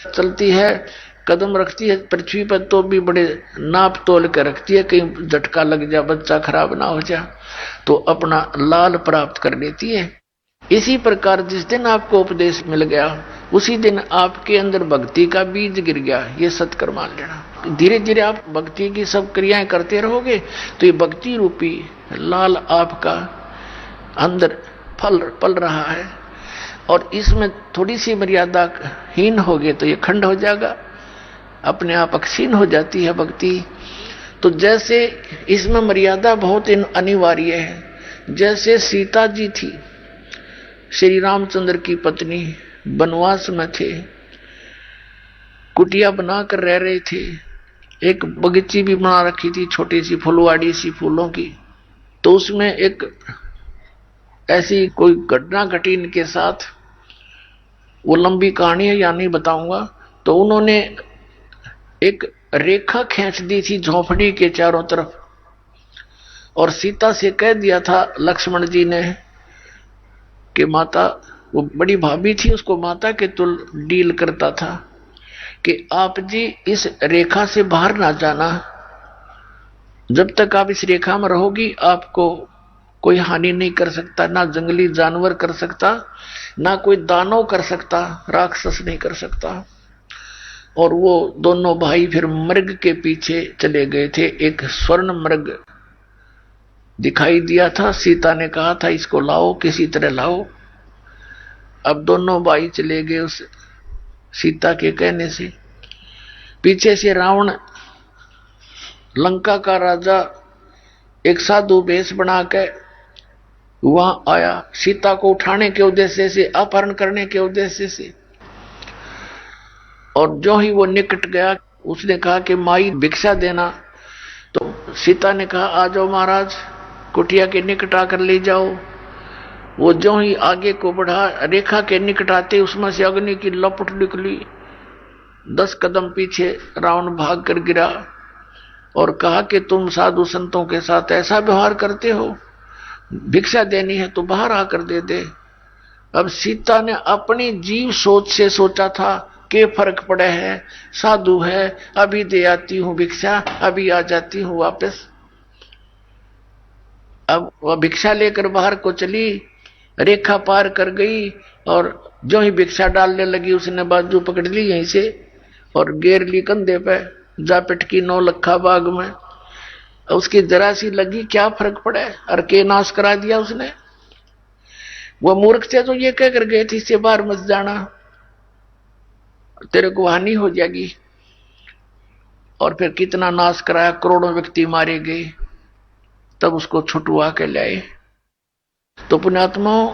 चलती है, कदम रखती है पृथ्वी पर तो भी बड़े नाप तोल कर रखती है, कहीं झटका लग जा, बच्चा खराब ना हो जा, तो अपना लाल प्राप्त कर लेती है। इसी प्रकार जिस दिन आपको उपदेश मिल गया उसी दिन आपके अंदर भक्ति का बीज गिर गया, ये सत्कर मान लेना। धीरे धीरे आप भक्ति की सब क्रियाएं करते रहोगे तो ये भक्ति रूपी लाल आपका अंदर फल पल रहा है, और इसमें थोड़ी सी मर्यादा हीन होगे तो ये खंड हो जाएगा, अपने आप अक्षीण हो जाती है भक्ति। तो जैसे इसमें मर्यादा बहुत अनिवार्य है, जैसे सीता जी थी, श्री रामचंद्र की पत्नी, वनवास में थे, कुटिया बनाकर रह रहे थे, एक बगीची भी बना रखी थी छोटी सी फुलवाड़ी सी फूलों की। तो उसमें एक ऐसी कोई घटना घटी इनके साथ, वो लंबी कहानी है या नहीं बताऊंगा। तो उन्होंने एक रेखा खींच दी थी झोपड़ी के चारों तरफ, और सीता से कह दिया था लक्ष्मण जी ने कि माता, वो बड़ी भाभी थी, उसको माता के तुल डील करता था कि आप जी इस रेखा से बाहर ना जाना, जब तक आप इस रेखा में रहोगी आपको कोई हानि नहीं कर सकता, ना जंगली जानवर कर सकता, ना कोई दानव कर सकता, राक्षस नहीं कर सकता। और वो दोनों भाई फिर मृग के पीछे चले गए थे। एक स्वर्ण मृग दिखाई दिया था, सीता ने कहा था इसको लाओ, किसी तरह लाओ। अब दोनों भाई चले गए उस सीता के कहने से। पीछे से रावण, लंका का राजा, एक साधु वेश बना के वहां आया, सीता को उठाने के उद्देश्य से, अपहरण करने के उद्देश्य से। और जो ही वो निकट गया, उसने कहा कि माई भिक्षा देना। तो सीता ने कहा आ जाओ महाराज, कुटिया के निकट आकर ले जाओ। वो जो ही आगे को बढ़ा, रेखा के निकट आते उसमें से अग्नि की लपट निकली। 10 कदम पीछे रावण भाग कर गिरा और कहा कि तुम साधु संतों के साथ ऐसा व्यवहार करते हो, भिक्षा देनी है तो बाहर आकर दे दे। अब सीता ने अपनी जीव सोच से सोचा था कि फर्क पड़े है, साधु है, अभी दे आती हूं भिक्षा, अभी आ जाती हूं वापस। अब वह भिक्षा लेकर बाहर को चली, रेखा पार कर गई, और जो ही भिक्षा डालने लगी उसने बाजू पकड़ ली यहीं से और गेर ली कंधे पे, जा पिटकी 9 लखा बाग में। उसकी जरा सी लगी, क्या फर्क पड़े, और के नाश करा दिया उसने। वो मूर्ख थे तो ये कह कर गए थे इससे बाहर मत जाना, तेरे को हानि हो जाएगी। और फिर कितना नाश कराया, करोड़ों व्यक्ति मारे गए, तब उसको छुटवा के लाए। तो पुण्यात्माओं,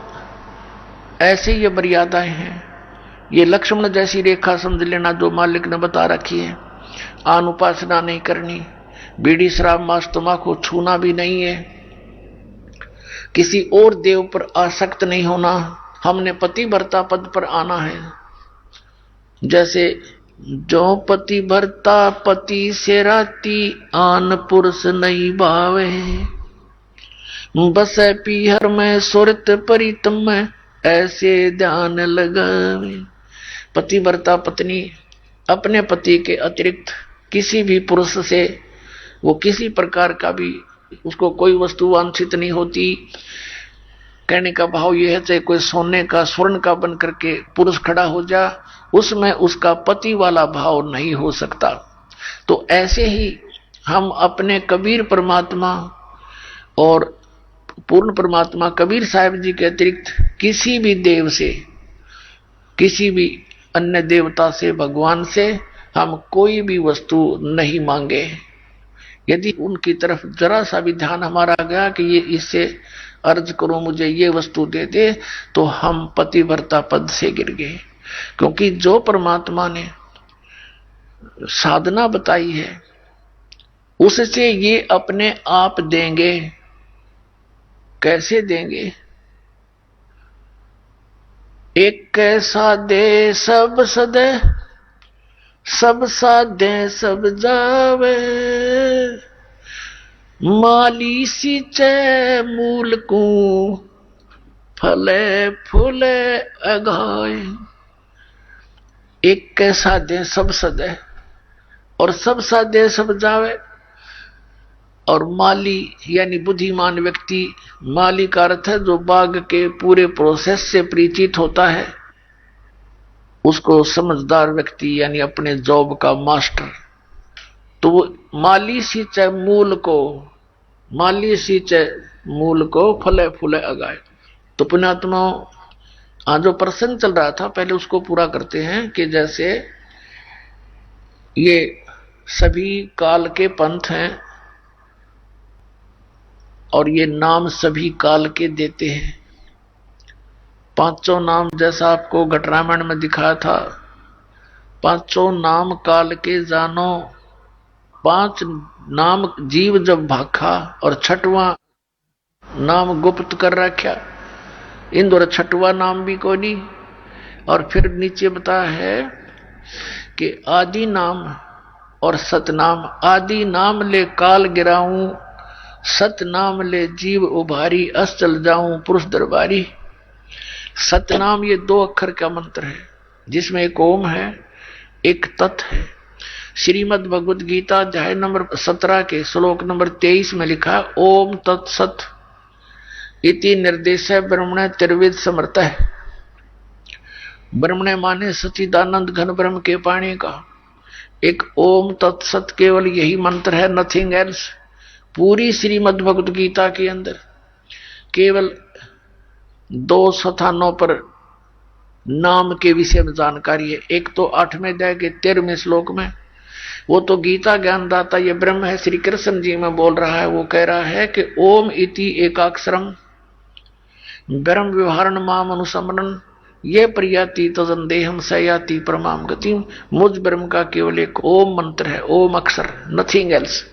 ऐसे ये मर्यादाएं हैं। ये लक्ष्मण जैसी रेखा समझ लेना जो मालिक ने बता रखी है। आन उपासना नहीं करनी, बीड़ी शराब मांस तंबाकू छूना भी नहीं है, किसी और देव पर आसक्त नहीं होना, हमने पतिव्रता पद पर आना है। जैसे जो पति भरता पति से राती, आन पुरुष नहीं भावे, बस पीहर में सुरत परितम में, ऐसे ध्यान लगावे। पतिव्रता पत्नी अपने पति के अतिरिक्त किसी भी पुरुष से, वो किसी प्रकार का भी, उसको कोई वस्तु वांछित नहीं होती। कहने का भाव यह है, चाहे कोई सोने का स्वर्ण का बन करके पुरुष खड़ा हो जा, उसमें उसका पति वाला भाव नहीं हो सकता। तो ऐसे ही हम अपने कबीर परमात्मा और पूर्ण परमात्मा कबीर साहिब जी के अतिरिक्त किसी भी देव से, किसी भी अन्य देवता से, भगवान से हम कोई भी वस्तु नहीं मांगे। यदि उनकी तरफ जरा सा भी ध्यान हमारा गया कि ये इससे अर्ज करो मुझे ये वस्तु दे दे, तो हम पतिव्रता पद से गिर गए। क्योंकि जो परमात्मा ने साधना बताई है उससे ये अपने आप देंगे। कैसे देंगे? एक कैसा दे सब सदे, सब साधे सब जावे, माली सींचे मूल को, फले फूले अगाए। एक कै साधे सब सदे, और सब साधे सब जावे। और माली यानी बुद्धिमान व्यक्ति, माली का अर्थ है जो बाग के पूरे प्रोसेस से परिचित होता है, उसको समझदार व्यक्ति यानी अपने जॉब का मास्टर। तो वो माली सींचे मूल को, माली सींचे मूल को, फले फूले अगाए। तो पुण्यात्मा, आज जो प्रसंग चल रहा था पहले उसको पूरा करते हैं कि जैसे ये सभी काल के पंथ हैं और ये नाम सभी काल के देते हैं। पांचों नाम जैसा आपको घटरामायण में दिखाया था, पांचों नाम काल के जानो, पांच नाम जीव जब भाखा, और छठवां नाम गुप्त कर रखा। इन दोनों छठवां नाम भी कोई नहीं। और फिर नीचे बताया है कि आदि नाम और सतनाम। आदि नाम ले काल गिराऊं, सत नाम ले जीव उभारी, अस चल जाऊं पुरुष दरबारी। सतनाम ये 2 अक्षर का मंत्र है, जिसमें एक ओम है, एक तत् है। श्रीमद् भगवद गीता अध्याय नंबर 17 के श्लोक नंबर 23 में लिखा, ओम तत्सत इति निर्देश ब्रह्मण त्रिविद समर्थ है। ब्रह्मण माने सच्चिदानंद घन ब्रह्म के पाणी का। एक ओम तत्सत केवल यही मंत्र है, नथिंग एल्स। पूरी श्रीमद् भगवद गीता के अंदर केवल 2 स्थानों पर नाम के विषय में जानकारी है। एक तो 8वें अध्याय के 13वें श्लोक में, वो तो गीता ज्ञानदाता ये ब्रह्म है, श्री कृष्ण जी में बोल रहा है। वो कह रहा है कि ओम इति एकाक्षरम ब्रह्म व्यवहारण माम अनुसमरण ये प्रियाति तजंदेहम सयाति परमाम गति। मुझ ब्रह्म का केवल एक ओम मंत्र है, ओम अक्षर, नथिंग एल्स।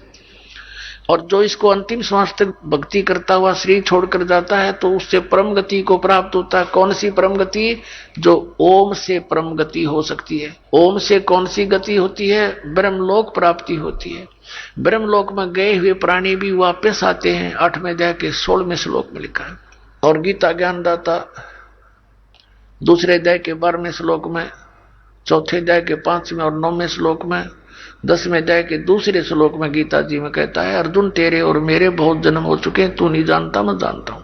और जो इसको अंतिम श्वास तक भक्ति करता हुआ शरीर छोड़कर जाता है तो उससे परम गति को प्राप्त होता है। कौन सी परम गति? जो ओम से परम गति हो सकती है। ओम से कौन सी गति होती है? ब्रह्मलोक प्राप्ति होती है। ब्रह्मलोक में गए हुए प्राणी भी वापस आते हैं। 8वें अध्याय के 16वें श्लोक में लिखा है। और गीता ज्ञानदाता 2 अध्याय के 12वें श्लोक में, 4 अध्याय के 5वें और 9वें श्लोक में, 10वें अध्याय के 2 श्लोक में गीता जी में कहता है, अर्जुन तेरे और मेरे बहुत जन्म हो चुके हैं, तू नहीं जानता मैं जानता हूं।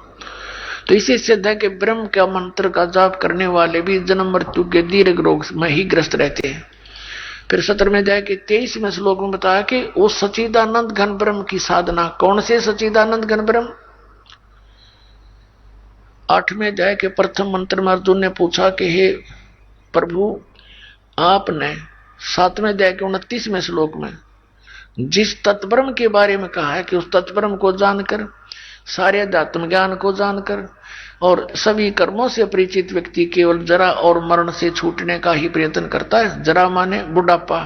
तो इसी सिद्ध है कि ब्रह्म का मंत्र का जाप करने वाले भी जन्म मृत्यु के दीर्घ रोग में ही ग्रस्त रहते हैं। फिर 17वें अध्याय के 23वें श्लोक में बताया कि वो सच्चिदानंद घन ब्रह्म की साधना। कौन से सच्चिदानंद घन ब्रह्म? 8वें अध्याय के प्रथम मंत्र में अर्जुन ने पूछा कि हे प्रभु, आपने 7वें अध्याय के 29वें श्लोक में जिस तत्ब्रह्म के बारे में कहा है कि उस तत्ब्रह्म को जानकर, सारे अध्यात्म ज्ञान को जानकर और सभी कर्मों से परिचित व्यक्ति केवल जरा और मरण से छूटने का ही प्रयत्न करता है। जरा माने बुढ़ापा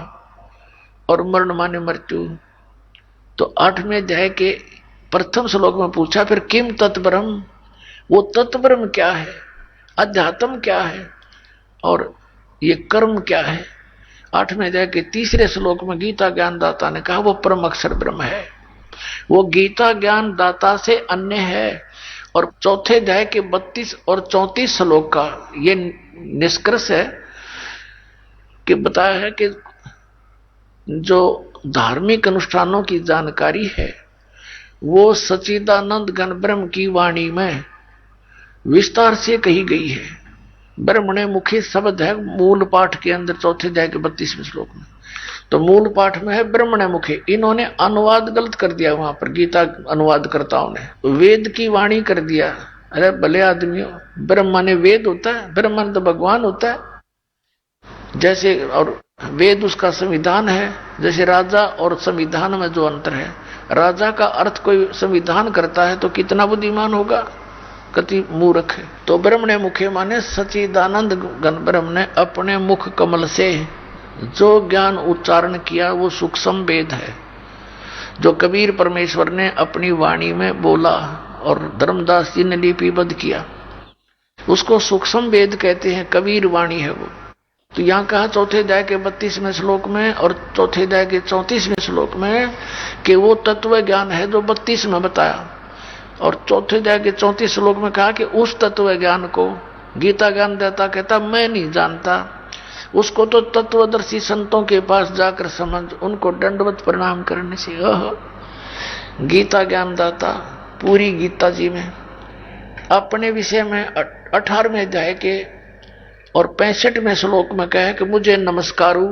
और मरण माने मृत्यु। तो 8वें अध्याय के प्रथम श्लोक में पूछा, फिर किम तत्ब्रह्म, वो तत्ब्रह्म क्या है, अध्यात्म क्या है और ये कर्म क्या है? 8वें अध्याय के 3 श्लोक में गीता ज्ञानदाता ने कहा वो परम अक्षर ब्रह्म है। वो गीता ज्ञानदाता से अन्य है। और 4 अध्याय के 32 और 34 श्लोक का ये निष्कर्ष है कि बताया है कि जो धार्मिक अनुष्ठानों की जानकारी है वो सच्चिदानंद घन ब्रह्म की वाणी में विस्तार से कही गई है। ब्रह्मणे मुखे शब्द है मूल पाठ के अंदर 4 अध्याय के 32वें श्लोक में। तो मूल पाठ में है ब्रह्मणे मुखे। इन्होंने अनुवाद गलत कर दिया, वहां पर गीता अनुवादकर्ताओं ने वेद की वाणी कर दिया। अरे भले आदमियों, ब्रह्म माने वेद होता है, ब्रह्म माने तो भगवान होता है। जैसे और वेद उसका संविधान है, जैसे राजा और संविधान में जो अंतर है, राजा का अर्थ कोई संविधान करता है तो कितना बुद्धिमान होगा, कति मूर्ख है। तो ब्रह्मणे मुखे माने सच्चिदानंद घन ब्रह्म ने अपने मुख कमल से जो ज्ञान उच्चारण किया वो सूक्ष्म वेद है, जो कबीर परमेश्वर ने अपनी वाणी में बोला और धर्मदास जी ने लिपिबद्ध किया, उसको सूक्ष्म वेद कहते हैं, कबीर वाणी है वो। तो यहाँ कहा 4 अध्याय के 32वें श्लोक में और 4 अध्याय के 34वें श्लोक में कि वो तत्व ज्ञान है जो 32 में बताया। और 4 अध्याय के 34 श्लोक में कहा कि उस तत्व ज्ञान को गीता ज्ञान देता कहता मैं नहीं जानता, उसको तो तत्वदर्शी संतों के पास जाकर समझ, उनको दंडवत प्रणाम करने से। गीता ज्ञानदाता पूरी गीता जी में अपने विषय में 18वें अध्याय के और 65वें श्लोक में कहे कि मुझे नमस्कारु,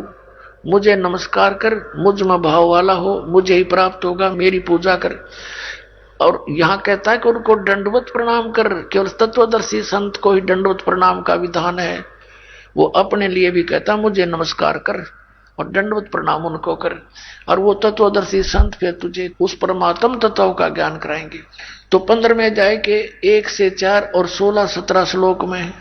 मुझे नमस्कार कर, मुझ में भाव वाला हो, मुझे ही प्राप्त होगा, मेरी पूजा कर। और यहां कहता है कि उनको दंडवत प्रणाम कर। केवल तत्वदर्शी संत को ही दंडवत प्रणाम का विधान है। वो अपने लिए भी कहता मुझे नमस्कार कर और दंडवत प्रणाम उनको कर। और वो तत्वदर्शी संत फिर तुझे उस परमात्म तत्व का ज्ञान कराएंगे। तो 15वें अध्याय के 1 से 4 और 16-17 श्लोक में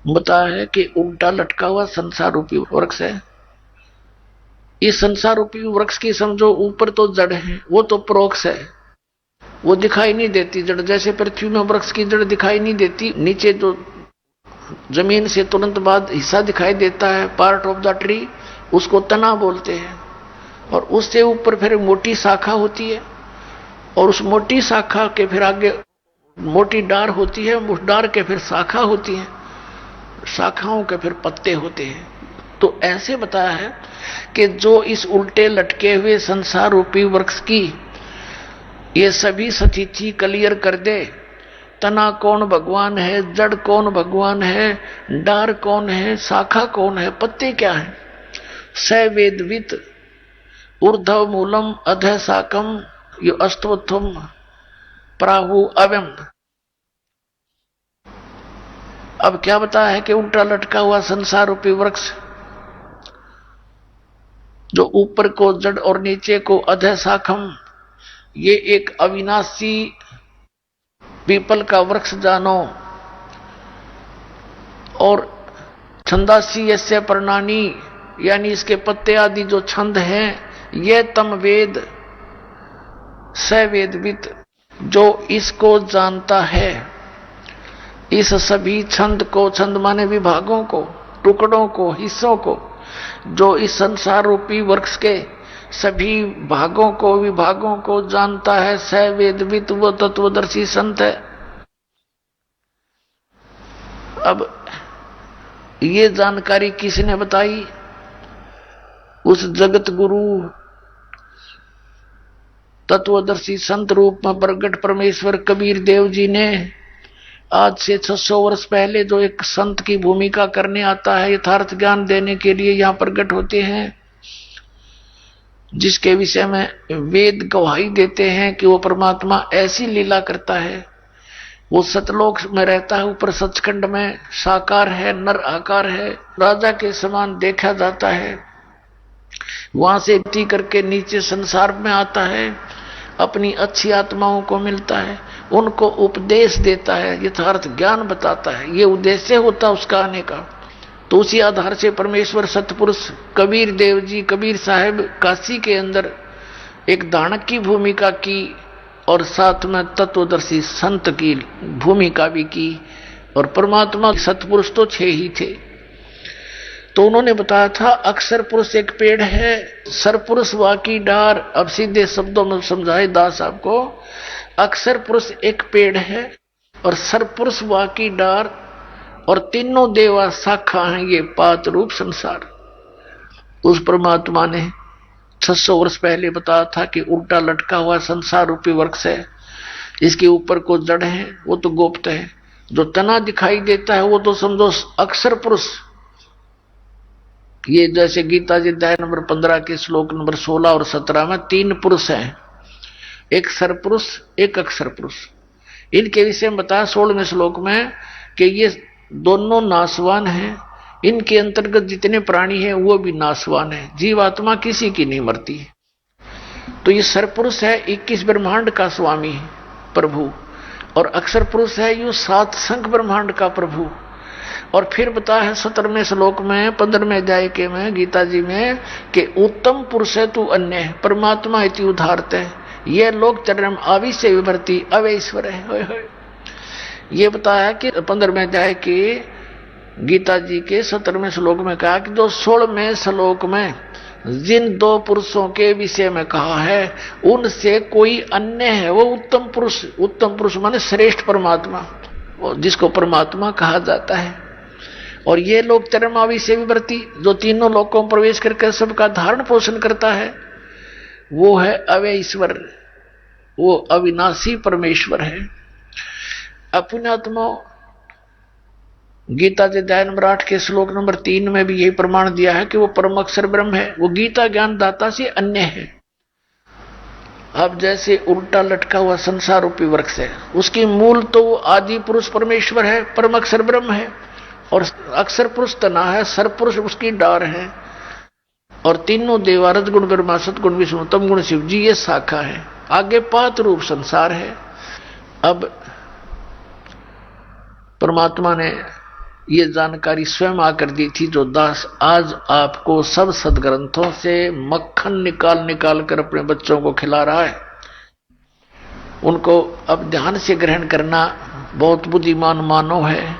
बताया है कि उल्टा लटका हुआ संसार रूपी वृक्ष है। इस संसार रूपी वृक्ष की समझो ऊपर तो जड़ है, वो तो परोक्ष है, वो दिखाई नहीं देती जड़। जैसे पृथ्वी में वृक्ष की जड़ दिखाई नहीं देती, नीचे जो जमीन से तुरंत बाद हिस्सा दिखाई देता है, पार्ट ऑफ द ट्री, उसको तना बोलते हैं। और उससे ऊपर फिर मोटी शाखा होती है, और उस मोटी शाखा के फिर आगे मोटी डार होती है, उस डार के फिर शाखा होती है, शाखाओं के फिर पत्ते होते हैं। तो ऐसे बताया है कि जो इस उल्टे लटके हुए संसार रूपी वृक्ष की ये सभी स्थिति क्लियर कर दे, तना कौन भगवान है, जड़ कौन भगवान है, डार कौन है, शाखा कौन है, पत्ते क्या है, स वेदवित ऊर्ध्व मूलम अधः शाकम यो अस्तवत्वम प्राहु अव्यम। अब क्या बताया है कि उल्टा लटका हुआ संसार रूपी वृक्ष, जो ऊपर को जड़ और नीचे को अधः शाखम, ये एक अविनाशी पीपल का वृक्ष जानो। और छंदासी यस्य पर्णानी, यानी इसके पत्ते आदि जो छंद हैं, ये तम वेद स वेदवित, जो इसको जानता है, इस सभी छंद को, छंद माने विभागों को, टुकड़ों को, हिस्सों को, जो इस संसार रूपी वृक्ष के सभी भागों को, विभागों को जानता है, स वेदवित, वो तत्वदर्शी संत है। अब ये जानकारी किसने बताई? उस जगत गुरु तत्वदर्शी संत रूप में प्रगट परमेश्वर कबीर देव जी ने आज से 600 वर्ष पहले जो एक संत की भूमिका करने आता है, यथार्थ ज्ञान देने के लिए यहां प्रकट होते हैं, जिसके विषय में वेद गवाही देते हैं कि वो परमात्मा ऐसी लीला करता है। वो सतलोक में रहता है, ऊपर सचखंड में साकार है, नर आकार है, राजा के समान देखा जाता है। वहां से ती करके नीचे संसार में आता है, अपनी अच्छी आत्माओं को मिलता है, उनको उपदेश देता है, यथार्थ ज्ञान बताता है। ये उद्देश्य होता उसका आने का। तो उसी आधार से परमेश्वर सतपुरुष कबीर देव जी, कबीर साहब काशी के अंदर एक दानक की भूमिका की और साथ में तत्वदर्शी संत की भूमिका भी की। और परमात्मा सतपुरुष तो 6 ही थे। तो उन्होंने बताया था अक्षर पुरुष एक पेड़ है, सरपुरुष वाकी डार। अब सीधे शब्दों में समझाए दास आपको, अक्षर पुरुष एक पेड़ है और सरपुरुष वाकी डार, और तीनों देवा शाखा हैं ये पात रूप संसार। उस परमात्मा ने 600 वर्ष पहले बताया था कि उल्टा लटका हुआ संसार रूपी वृक्ष है, इसके ऊपर को जड़ है, वो तो गुप्त है। जो तना दिखाई देता है वो तो समझो अक्षर पुरुष। ये जैसे गीता जी अध्याय नंबर 15 के श्लोक नंबर 16 और 17 में 3 पुरुष हैं, एक सरपुरुष, एक अक्षर पुरुष। इनके विषय में बताया 16वें श्लोक में कि ये दोनों नाशवान हैं। इनके अंतर्गत जितने प्राणी हैं वो भी नाशवान है, जीवात्मा किसी की नहीं मरती। तो ये सरपुरुष है 21 ब्रह्मांड का स्वामी प्रभु, और अक्षर पुरुष है ये 7 संख ब्रह्मांड का प्रभु। और फिर बताया है 17वें श्लोक में 15वें अध्याय के में गीता जी में कि उत्तम पुरुष है तू अन्य, परमात्मा इति उदाहरत है, ये लोग चरम आविश्य विभर्ति अवैश्वर है। ये बताया कि 15वें अध्याय के गीता जी के 17वें श्लोक में कहा कि जो 16वें श्लोक में जिन 2 पुरुषों के विषय में कहा है उनसे कोई अन्य है, वो उत्तम पुरुष। उत्तम पुरुष माने श्रेष्ठ परमात्मा, जिसको परमात्मा कहा जाता है। और ये लोग चरमावी से विवर्ती जो तीनों लोकों में प्रवेश करके सबका धारण पोषण करता है, वो है अव्यय ईश्वर, वो अविनाशी परमेश्वर है। अपुण्यात्मा गीता के अध्याय नंबर 8 के श्लोक नंबर 3 में भी यही प्रमाण दिया है कि वो परम अक्षर ब्रह्म है, वो गीता ज्ञान दाता से अन्य है। अब जैसे उल्टा लटका हुआ संसार रूपी वृक्ष है, उसकी मूल तो वो आदि पुरुष परमेश्वर है, परम अक्षर ब्रह्म है, और अक्षर पुरुष तना है, सरपुरुष उसकी डार है, और तीनों देवा रजगुण ब्रह्मा सतगुण विष्णु तम गुण शिव जी ये शाखा है, आगे पात रूप संसार है। अब परमात्मा ने ये जानकारी स्वयं आकर दी थी, जो दास आज आपको सब सदग्रंथों से मक्खन निकाल कर अपने बच्चों को खिला रहा है। उनको अब ध्यान से ग्रहण करना बहुत बुद्धिमान मानव है,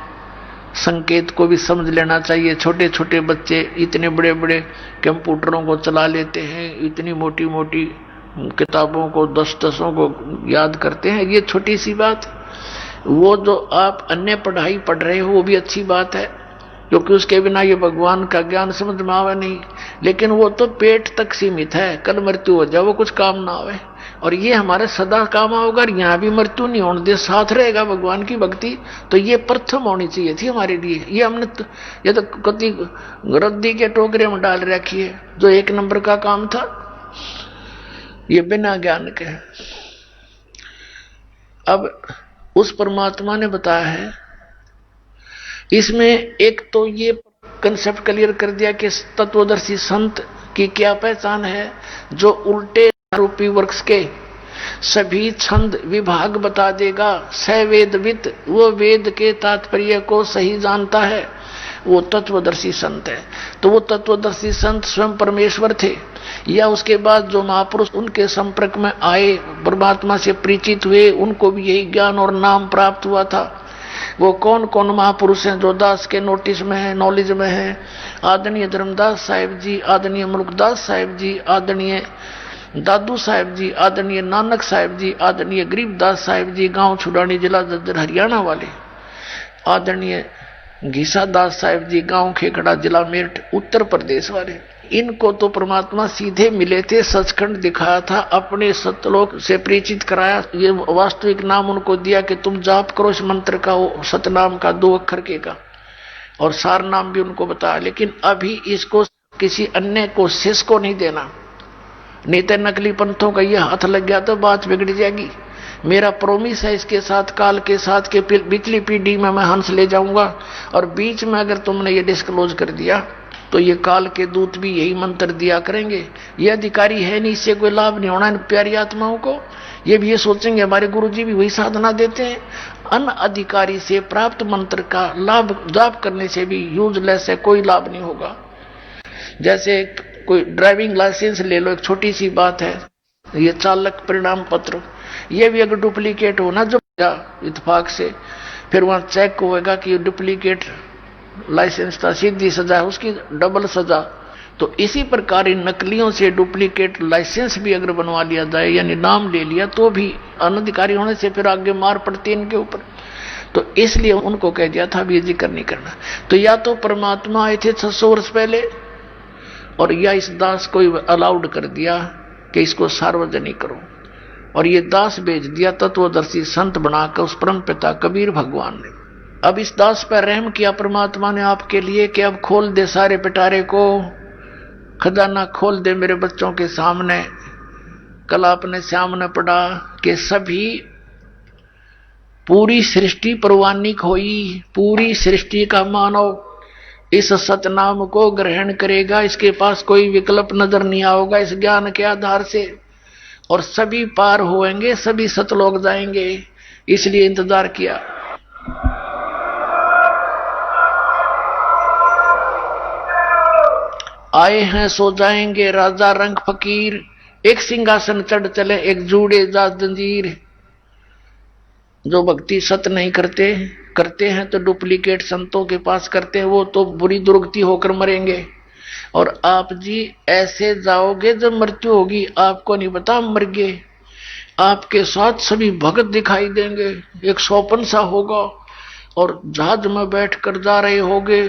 संकेत को भी समझ लेना चाहिए। छोटे छोटे बच्चे इतने बड़े बड़े कंप्यूटरों को चला लेते हैं, इतनी मोटी मोटी किताबों को 10-10 को याद करते हैं, ये छोटी सी बात। वो जो आप अन्य पढ़ाई पढ़ रहे हो वो भी अच्छी बात है, क्योंकि उसके बिना ये भगवान का ज्ञान समझ में आवे नहीं, लेकिन वो तो पेट तक सीमित है, कल मृत्यु हो जाए वो कुछ काम ना आवे। और ये हमारे सदा काम आओगे, यहाँ भी मृत्यु नहीं होने दे, साथ रहेगा भगवान की भक्ति। तो ये प्रथम होनी चाहिए थी हमारे लिए। ये हमने ये तो कति रद्दी के टोकरे में डाल रखी है, जो 1 नंबर का काम था, ये बिना ज्ञान के। अब उस परमात्मा ने बताया है, इसमें एक तो ये कंसेप्ट क्लियर कर दिया कि तत्वदर्शी संत की क्या पहचान है, जो उल्टे रूपी वृक्ष के सभी छंद विभाग बता देगा। सवेदवित, वो वेद के तात्पर्य को सही जानता है, वो तत्वदर्शी संत है। तो वो तत्वदर्शी संत स्वयं परमेश्वर थे, या उसके बाद जो महापुरुष उनके संपर्क में आए, परमात्मा से परिचित हुए, उनको भी यही ज्ञान और नाम प्राप्त हुआ था। वो कौन कौन महापुरुष हैं जो दास के नोटिस में है, नॉलेज में है? आदरणीय धर्मदास साहिब जी, आदरणीय मुल्कदास साहिब जी, आदरणीय दादू साहिब जी, आदरणीय नानक साहिब जी, आदरणीय गरीबदास साहिब जी, गांव छुड़ानी जिला जज्जर हरियाणा वाले, आदरणीय घीसा दास साहिब जी, गांव खेखड़ा जिला मेरठ उत्तर प्रदेश वाले। इनको तो परमात्मा सीधे मिले थे, सचखंड दिखाया था, अपने सतलोक से परिचित कराया। ये वास्तविक नाम उनको दिया कि तुम जाप करो इस मंत्र का, सतनाम का 2 अक्षर के का, और सार नाम भी उनको बताया। लेकिन अभी इसको किसी अन्य को शिष्य को नहीं देना, नहीं तो नकली पंथों का ये हाथ लग गया तो बात बिगड़ जाएगी। मेरा प्रोमिस है इसके साथ, काल के साथ, के पिछली पीढ़ी में मैं हंस ले जाऊंगा, और बीच में अगर तुमने ये डिस्क्लोज कर दिया तो ये काल के दूत भी यही मंत्र दिया करेंगे। ये अधिकारी है नहीं, इससे कोई लाभ नहीं होना इन प्यारी आत्माओं को। ये भी ये सोचेंगे हमारे गुरुजी भी वही साधना देते हैं। अन अधिकारी से प्राप्त मंत्र का लाभ जाप करने से भी यूजलेस है, कोई लाभ नहीं होगा। जैसे कोई ड्राइविंग लाइसेंस ले लो, एक छोटी सी बात है, ये चालक परिणाम पत्र, ये भी अगर डुप्लीकेट हो ना जो इत्तेफाक से, फिर वहां चेक होगा कि डुप्लीकेट लाइसेंस था, सीधी सजा है, उसकी डबल सजा। तो इसी प्रकार इन नकलियों से डुप्लीकेट लाइसेंस भी अगर बनवा लिया जाए, यानी नाम ले लिया, तो भी अनधिकारी होने से फिर आगे मार पड़ती है इनके ऊपर। तो इसलिए उनको कह दिया था भी जिक्र नहीं करना। तो या तो परमात्मा आए थे 600 वर्ष पहले, और या इस दास को अलाउड कर दिया कि इसको सार्वजनिक करो, और ये दास भेज दिया तत्वदर्शी संत बनाकर उस परम पिता कबीर भगवान ने। अब इस दास पर रहम किया परमात्मा ने आपके लिए कि अब खोल दे सारे पिटारे को, खजाना खोल दे मेरे बच्चों के सामने। कल आपने सामने पढ़ा कि सभी पूरी सृष्टि परवानिक हुई, पूरी सृष्टि का मानव इस सतनाम को ग्रहण करेगा, इसके पास कोई विकल्प नजर नहीं आओगा इस ज्ञान के आधार से, और सभी पार होएंगे, सभी सतलोक जाएंगे। इसलिए इंतजार किया। आए हैं सो जाएंगे राजा रंग फकीर, एक सिंहासन चढ़ चले एक जूड़े जा जंजीर। जो भक्ति सत नहीं करते हैं तो डुप्लीकेट संतों के पास करते हैं, वो तो बुरी दुर्गति होकर मरेंगे। और आप जी ऐसे जाओगे जब मृत्यु होगी, आपको नहीं पता मर गए। आपके साथ सभी भगत दिखाई देंगे, एक स्वप्न सा होगा, और जहाज में बैठ कर जा रहे होगे,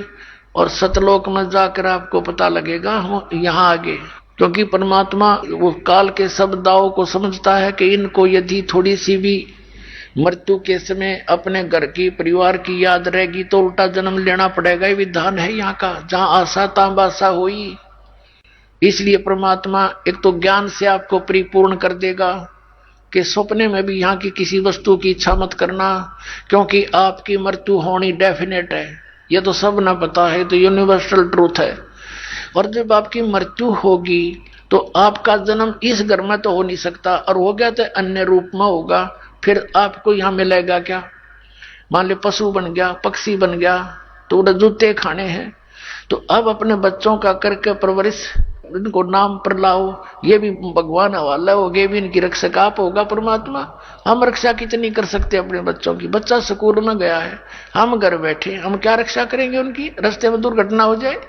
और सतलोक में जाकर आपको पता लगेगा हम यहाँ आगे। क्योंकि परमात्मा वो काल के सब दावों को समझता है कि इनको यदि थोड़ी सी भी मृत्यु के समय अपने घर की परिवार की याद रहेगी तो उल्टा जन्म लेना पड़ेगा। ये विधान है यहाँ का, जहां आशा तां बासा होई। इसलिए परमात्मा एक तो ज्ञान से आपको परिपूर्ण कर देगा कि सपने में भी यहाँ की किसी वस्तु की इच्छा मत करना, क्योंकि आपकी मृत्यु होनी डेफिनेट है। ये तो सब ना पता है, तो यूनिवर्सल ट्रूथ है। और जब आपकी मृत्यु होगी तो आपका जन्म इस घर में तो हो नहीं सकता, और हो गया तो अन्य रूप में होगा। फिर आपको यहाँ मिलेगा क्या? मान लो पशु बन गया, पक्षी बन गया, तो उन्हें जूते खाने हैं। तो अब अपने बच्चों का करके परवरिश, इनको नाम पर लाओ, ये भी भगवान हवाला हो गए, भी इनकी रक्षक आप होगा परमात्मा। हम रक्षा कितनी कर सकते हैं अपने बच्चों की? बच्चा स्कूल में गया है, हम घर बैठे, हम क्या रक्षा करेंगे उनकी? रास्ते में दुर्घटना हो जाए,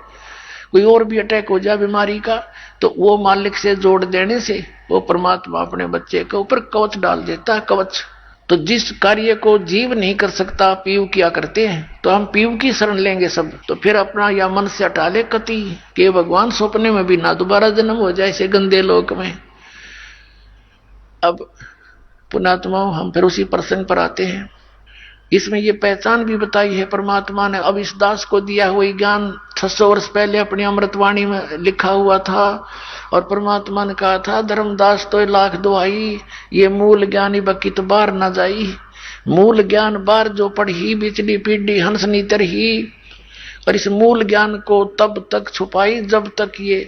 कोई और भी अटैक हो जाए बीमारी का, तो वो मालिक से जोड़ देने से वो परमात्मा अपने बच्चे के ऊपर कवच डाल देता है, कवच। तो जिस कार्य को जीव नहीं कर सकता पीव किया करते हैं, तो हम पीव की शरण लेंगे सब। तो फिर अपना या मन से हटा ले कति के भगवान सपने में भी ना दोबारा जन्म हो जाए ऐसे गंदे लोक में। अब पुणात्मा हम फिर उसी प्रसंग पर आते हैं। इसमें ये पहचान भी बताई है परमात्मा ने। अब इस दास को दिया हुआ ज्ञान 600 वर्ष पहले अपनी अमृतवाणी में लिखा हुआ था, और परमात्मा ने कहा था धर्मदास तो लाख दुहाई, ये मूल ज्ञानी बकित बार न जाई। मूल ज्ञान बार जो पढ़ी बिचली पीढ़ी हंसनी तरही, और इस मूल ज्ञान को तब तक छुपाई जब तक ये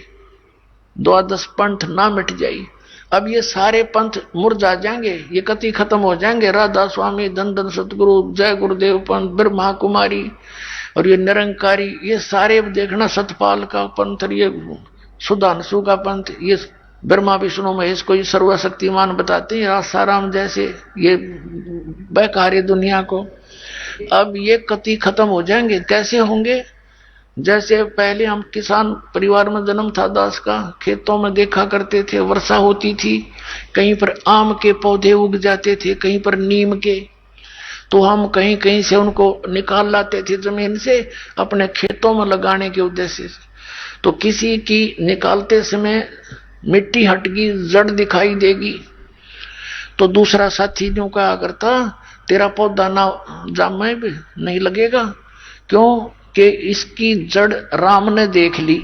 द्वादश पंथ ना मिट जाई। अब ये सारे पंथ मुरझा जाएंगे, ये कति खत्म हो जाएंगे। राधा स्वामी, धन धन सतगुरु, जय गुरुदेव पंथ, ब्रह्मा कुमारी और ये निरंकारी, ये सारे देखना, सतपाल का पंथ, ये सुधांशु का पंथ, ये ब्रह्मा विष्णु महेश को ये सर्वशक्तिमान बताते हैं, आसाराम जैसे ये बहकारे दुनिया को। अब ये कति खत्म हो जाएंगे। कैसे होंगे? जैसे पहले हम किसान परिवार में जन्म था दास का, खेतों में देखा करते थे, वर्षा होती थी, कहीं पर आम के पौधे उग जाते थे, कहीं पर नीम के, तो हम कहीं कहीं से उनको निकाल लाते थे जमीन से अपने खेतों में लगाने के उद्देश्य से। तो किसी की निकालते समय मिट्टी हटगी, जड़ दिखाई देगी, तो दूसरा साथी जो कहा करता तेरा पौधा ना जामे भी नहीं लगेगा, क्यों कि इसकी जड़ राम ने देख ली,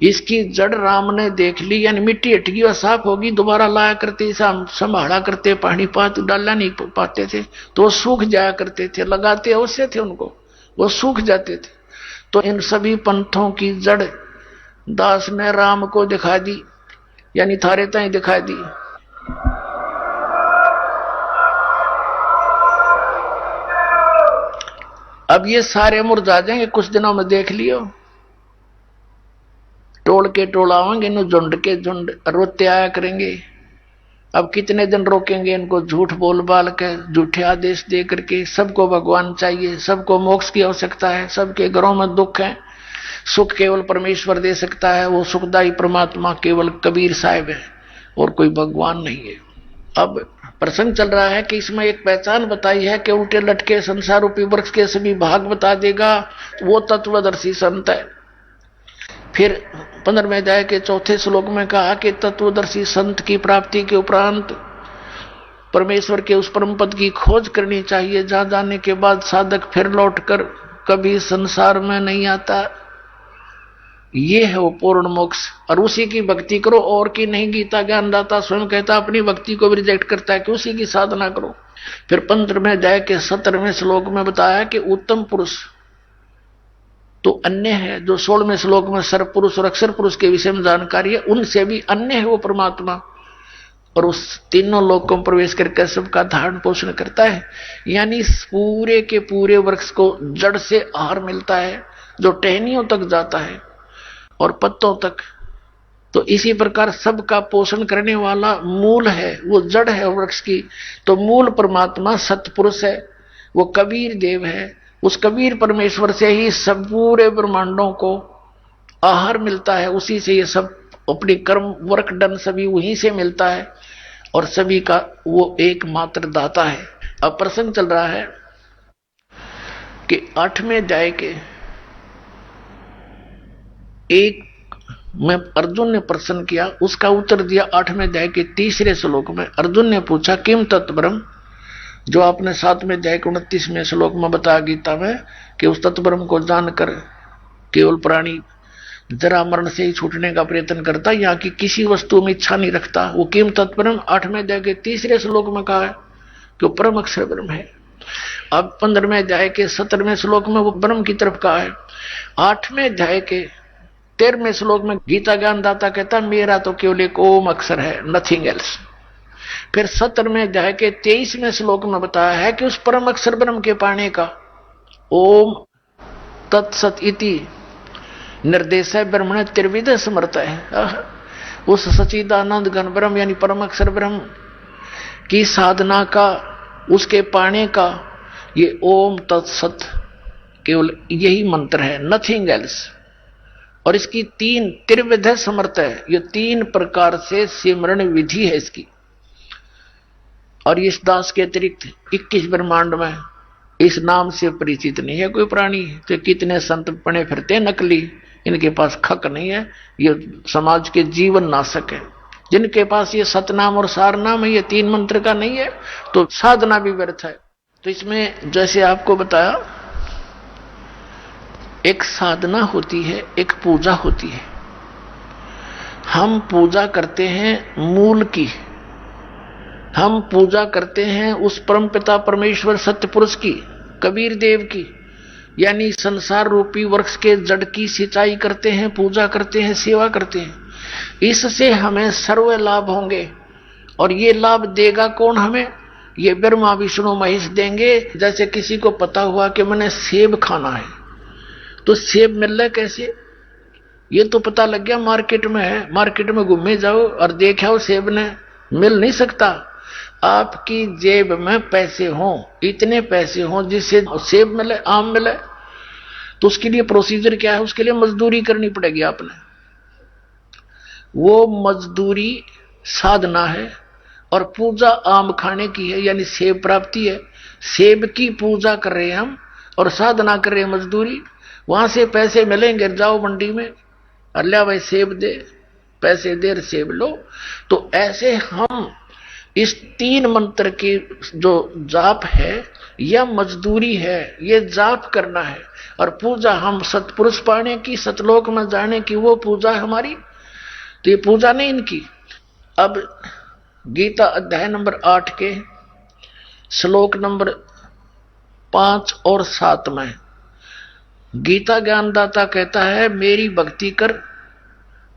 इसकी जड़ राम ने देख ली, यानी मिट्टी हटगी और साफ होगी, दोबारा लाया करते, संभाला करते, पानी पात डालना नहीं पाते थे, तो वो सूख जाया करते थे, लगाते अवश्य थे उनको, वो सूख जाते थे। तो इन सभी पंथों की जड़ दास ने राम को दिखा दी, यानी थारे ताई दिखा दी। अब ये सारे मुरझा जाएंगे कुछ दिनों में, देख लियो। टोल के टोल आवेंगे, इन झुंड के झुंड रोते आया करेंगे। अब कितने दिन रोकेंगे इनको, झूठ बोल बाल के, झूठे आदेश दे करके। सबको भगवान चाहिए, सबको मोक्ष की आवश्यकता है, सबके घरों में दुख है, सुख केवल परमेश्वर दे सकता है, वो सुखदायी परमात्मा केवल कबीर साहिब है और कोई भगवान नहीं है। अब प्रसंग चल रहा है कि इसमें एक पहचान बताई है कि उल्टे लटके संसार रूपी वृक्ष के सभी भाग बता देगा, वो तत्वदर्शी संत है। फिर 15वें अध्याय के 4थे श्लोक में कहा कि तत्वदर्शी संत की प्राप्ति के उपरांत परमेश्वर के उस परम पद की खोज करनी चाहिए, जहां जाने के बाद साधक फिर लौटकर कभी संसार में नहीं आता। ये है वो पूर्ण मोक्ष, और उसी की भक्ति करो और की नहीं। गीता ज्ञानदाता स्वयं कहता अपनी भक्ति को भी रिजेक्ट करता है कि उसी की साधना करो। फिर 15वें अध्याय के 17वें श्लोक में बताया कि उत्तम पुरुष तो अन्य है, जो 16वें श्लोक में सर्व पुरुष और अक्षर पुरुष के विषय में जानकारी है, उनसे भी अन्य है वो परमात्मा, और उस तीनों लोकों में प्रवेश करके सबका धारण पोषण करता है। यानी पूरे के पूरे वृक्ष को जड़ से आहार मिलता है, जो टहनियों तक जाता है और पत्तों तक। तो इसी प्रकार सबका पोषण करने वाला मूल है, वो जड़ है वृक्ष की। तो मूल परमात्मा सतपुरुष है, वो कबीर देव है। उस कबीर परमेश्वर से ही सब पूरे ब्रह्मांडों को आहार मिलता है, उसी से ये सब अपनी कर्म वर्क डन सभी वहीं से मिलता है, और सभी का वो एकमात्र दाता है। अब प्रसंग चल रहा है कि 8वें अध्याय के एक में अर्जुन ने प्रश्न किया, उसका उत्तर दिया 8वें अध्याय के 3रे श्लोक में। अर्जुन ने पूछा किम तत्ब्रह्म, जो आपने 7वें अध्याय के 29वें श्लोक में बताया गीता में कि उस तत्ब्रह्म को जानकर केवल प्राणी जरा मरण से ही छूटने का प्रयत्न करता, यहाँ की किसी वस्तु में इच्छा नहीं रखता। वो किम तत्ब्रह्म 8वें अध्याय के 3रे श्लोक में कहा है कि वो परम अक्षर ब्रह्म है। अब 15वें अध्याय के 17वें श्लोक में वो ब्रह्म की तरफ कहा है। 8वें अध्याय के 13वें श्लोक में गीता ज्ञानदाता कहता मेरा तो केवल एक ओम अक्षर है, नथिंग एल्स। फिर 17वें अध्याय के 23वें श्लोक में बताया है कि उस परम अक्षर ब्रह्म के पाने का ओम तत्सत इति निर्देश है ब्रह्मण त्रिविध समर्थ है। उस सच्चिदानंद घन ब्रह्म यानी परम अक्षर ब्रह्म की साधना का, उसके पाने का ये ओम तत्सत केवल यही मंत्र है, नथिंग एल्स। और इसकी 3 त्रिविध समर्थ है, ये 3 प्रकार से सिमरण विधि है इसकी। और इस दास के अतिरिक्त 21 ब्रह्मांड में इस नाम से परिचित नहीं है कोई प्राणी। तो कितने संत पड़े फिरते नकली, इनके पास खक नहीं है, ये समाज के जीवन नाशक है। जिनके पास ये सतनाम और सार नाम है, ये 3 मंत्र का नहीं है, तो साधना भी व्यर्थ है। तो इसमें जैसे आपको बताया, एक साधना होती है, एक पूजा होती है। हम पूजा करते हैं मूल की, हम पूजा करते हैं उस परमपिता परमेश्वर सत्य पुरुष की, कबीर देव की, यानी संसार रूपी वृक्ष के जड़ की सिंचाई करते हैं, पूजा करते हैं, सेवा करते हैं। इससे हमें सर्व लाभ होंगे। और ये लाभ देगा कौन हमें? ये ब्रह्मा विष्णु महेश देंगे। जैसे किसी को पता हुआ कि मैंने सेब खाना है, तो सेब मिल रहा है कैसे? ये तो पता लग गया मार्केट में है, मार्केट में घूमे जाओ और देखो सेब ने, मिल नहीं सकता। आपकी जेब में पैसे हों, इतने पैसे हों जिससे सेब मिले, आम मिले, तो उसके लिए प्रोसीजर क्या है? उसके लिए मजदूरी करनी पड़ेगी आपने। वो मजदूरी साधना है। और पूजा आम खाने की है, यानी सेब प्राप्ति है। सेब की पूजा कर रहे हैं हम और साधना कर रहे हैं मजदूरी। वहां से पैसे मिलेंगे, जाओ मंडी में, अल्लाह भाई सेब दे, पैसे दे, सेब लो। तो ऐसे हम इस 3 मंत्र की जो जाप है या मजदूरी है, ये जाप करना है। और पूजा हम सतपुरुष पाने की, सतलोक में जाने की, वो पूजा है हमारी। तो ये पूजा नहीं इनकी। अब गीता अध्याय नंबर 8 के श्लोक नंबर 5 और 7 में गीता ज्ञानदाता कहता है मेरी भक्ति कर,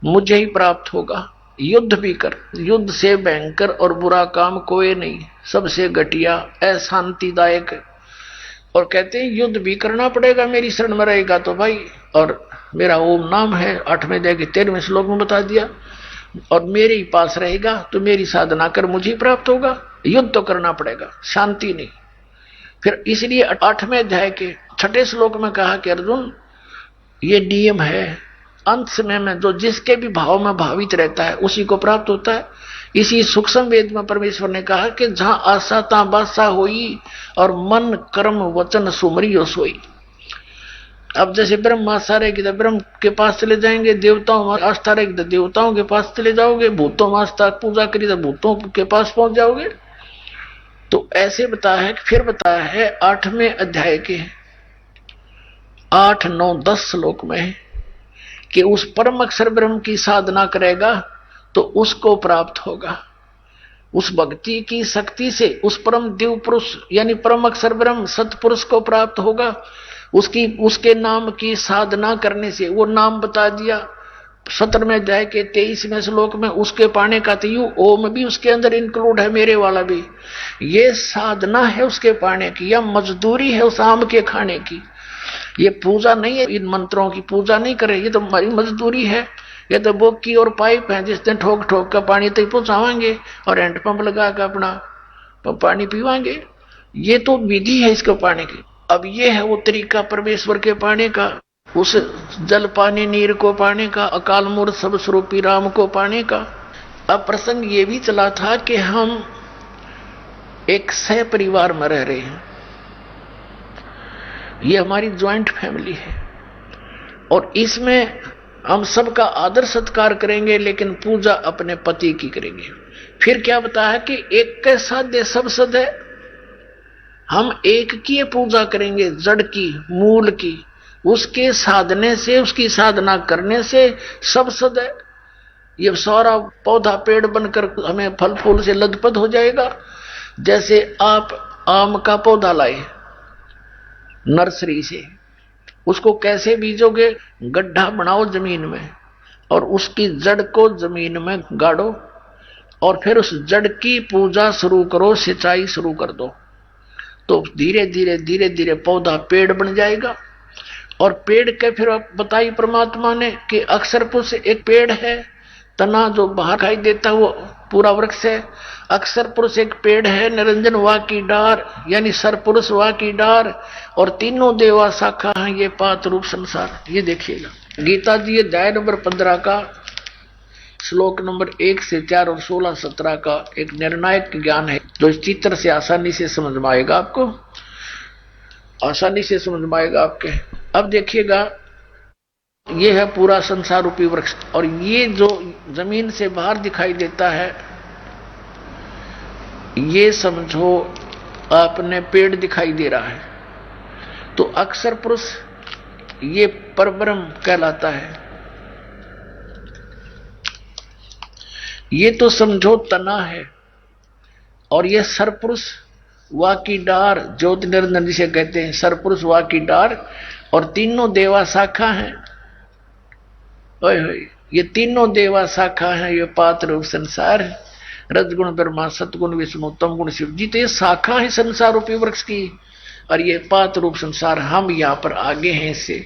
मुझे ही प्राप्त होगा। युद्ध भी कर, युद्ध से भयंकर और बुरा काम कोई नहीं, सबसे घटिया अशांतिदायक। और कहते हैं युद्ध भी करना पड़ेगा, मेरी शरण में रहेगा तो भाई। और मेरा ओम नाम है, 8वें अध्याय के 13वें श्लोक में बता दिया। और मेरे ही पास रहेगा तो मेरी साधना कर, मुझे प्राप्त होगा। युद्ध तो करना पड़ेगा, शांति नहीं। फिर इसलिए 8वें अध्याय के 6ठे श्लोक में कहा कि अर्जुन, ये नियम है, अंत समय में जो जिसके भी भाव में भावित रहता है उसी को प्राप्त होता है। इसी सूक्ष्म वेद में परमेश्वर ने कहा कि जहां आशा ता बासा होई, और मन कर्म वचन सुमरियो सोई। अब जैसे ब्रह्म आस्था रहेगी तो ब्रह्म के पास चले जाएंगे, देवताओं में आस्था रहेगी तो देवताओं के पास चले जाओगे, भूतों में आस्था पूजा करी तो भूतों के पास पहुंच जाओगे। तो ऐसे बताया है। फिर बताया है 8वें अध्याय के 8, 9, 10 श्लोक में कि उस परम अक्षर ब्रह्म की साधना करेगा तो उसको प्राप्त होगा। उस भक्ति की शक्ति से उस परम दिव्य पुरुष यानी परम अक्षर ब्रह्म सतपुरुष को प्राप्त होगा। उसके नाम की साधना करने से, वो नाम बता दिया 17वें अध्याय के 23वें श्लोक में, उसके पाने का तो ओम भी उसके अंदर इंक्लूड है, मेरे वाला भी। ये साधना है उसके पाने की, या मजदूरी है उस आम के खाने की। ये पूजा नहीं है, इन मंत्रों की पूजा नहीं करे, ये तो हमारी मजदूरी है। ये तो बोक की और पाइप है, जिस दिन ठोक ठोक का पानी तक पहुंचावाएंगे और हैंडपंप लगा कर अपना पानी पीवाएंगे। ये तो विधि है इसको पाने की। अब ये है वो तरीका परमेश्वर के पाने का, उस जल पानी नीर को पाने का, अकाल मूर्त सब स्वरूपी राम को पाने का। अब प्रसंग ये भी चला था कि हम एक सह परिवार में रह रहे हैं, ये हमारी ज्वाइंट फैमिली है। और इसमें हम सबका आदर सत्कार करेंगे, लेकिन पूजा अपने पति की करेंगे। फिर क्या बताया कि एक के साध्य सब सद है। हम एक की पूजा करेंगे, जड़ की, मूल की, उसके साधने से, उसकी साधना करने से सब सद है। ये सारा पौधा पेड़ बनकर हमें फल फूल से लदपद हो जाएगा। जैसे आप आम का पौधा लाए नर्सरी से, उसको कैसे बीजोगे? गड्ढा बनाओ जमीन में और उसकी जड़ को जमीन में गाड़ो और फिर उस जड़ की पूजा शुरू करो, सिंचाई शुरू कर दो, तो धीरे धीरे धीरे धीरे पौधा पेड़ बन जाएगा। और पेड़ के फिर बताई परमात्मा ने कि अक्षर पुरुष एक पेड़ है, तना जो बाहर दिखाई देता वो पूरा वृक्ष है। अक्षर पुरुष एक पेड़ है, निरंजन वा की डार, यानी सर पुरुष वा की डार, और तीनों देवा शाखा हैं, ये पांच रूप संसार। ये देखिएगा गीता जी अध्याय नंबर 15 का श्लोक नंबर 1 से 4 और 16-17 का एक निर्णायक ज्ञान है, जो इस चित्र से आसानी से समझ में आएगा, आपको आसानी से समझ में आएगा आपके। अब देखिएगा, ये है पूरा संसार रूपी वृक्ष, और ये जो जमीन से बाहर दिखाई देता है, ये समझो आपने पेड़ दिखाई दे रहा है, तो अक्षर पुरुष ये परब्रह्म कहलाता है। ये तो समझो तना है, और ये सरपुरुष वा की डार, ज्योति निरंजन जिसे कहते हैं, सरपुरुष वा की डार, और तीनों देवा शाखा हैं। ये तीनों देवा शाखा हैं, ये पांच रूप संसार है, रजगुण ब्रह्मा, सतगुण विष्णु, तम गुण शिव जी। तो ये शाखा है संसार रूपी वृक्ष की, और ये पांच रूप संसार, हम यहाँ पर आगे हैं इससे।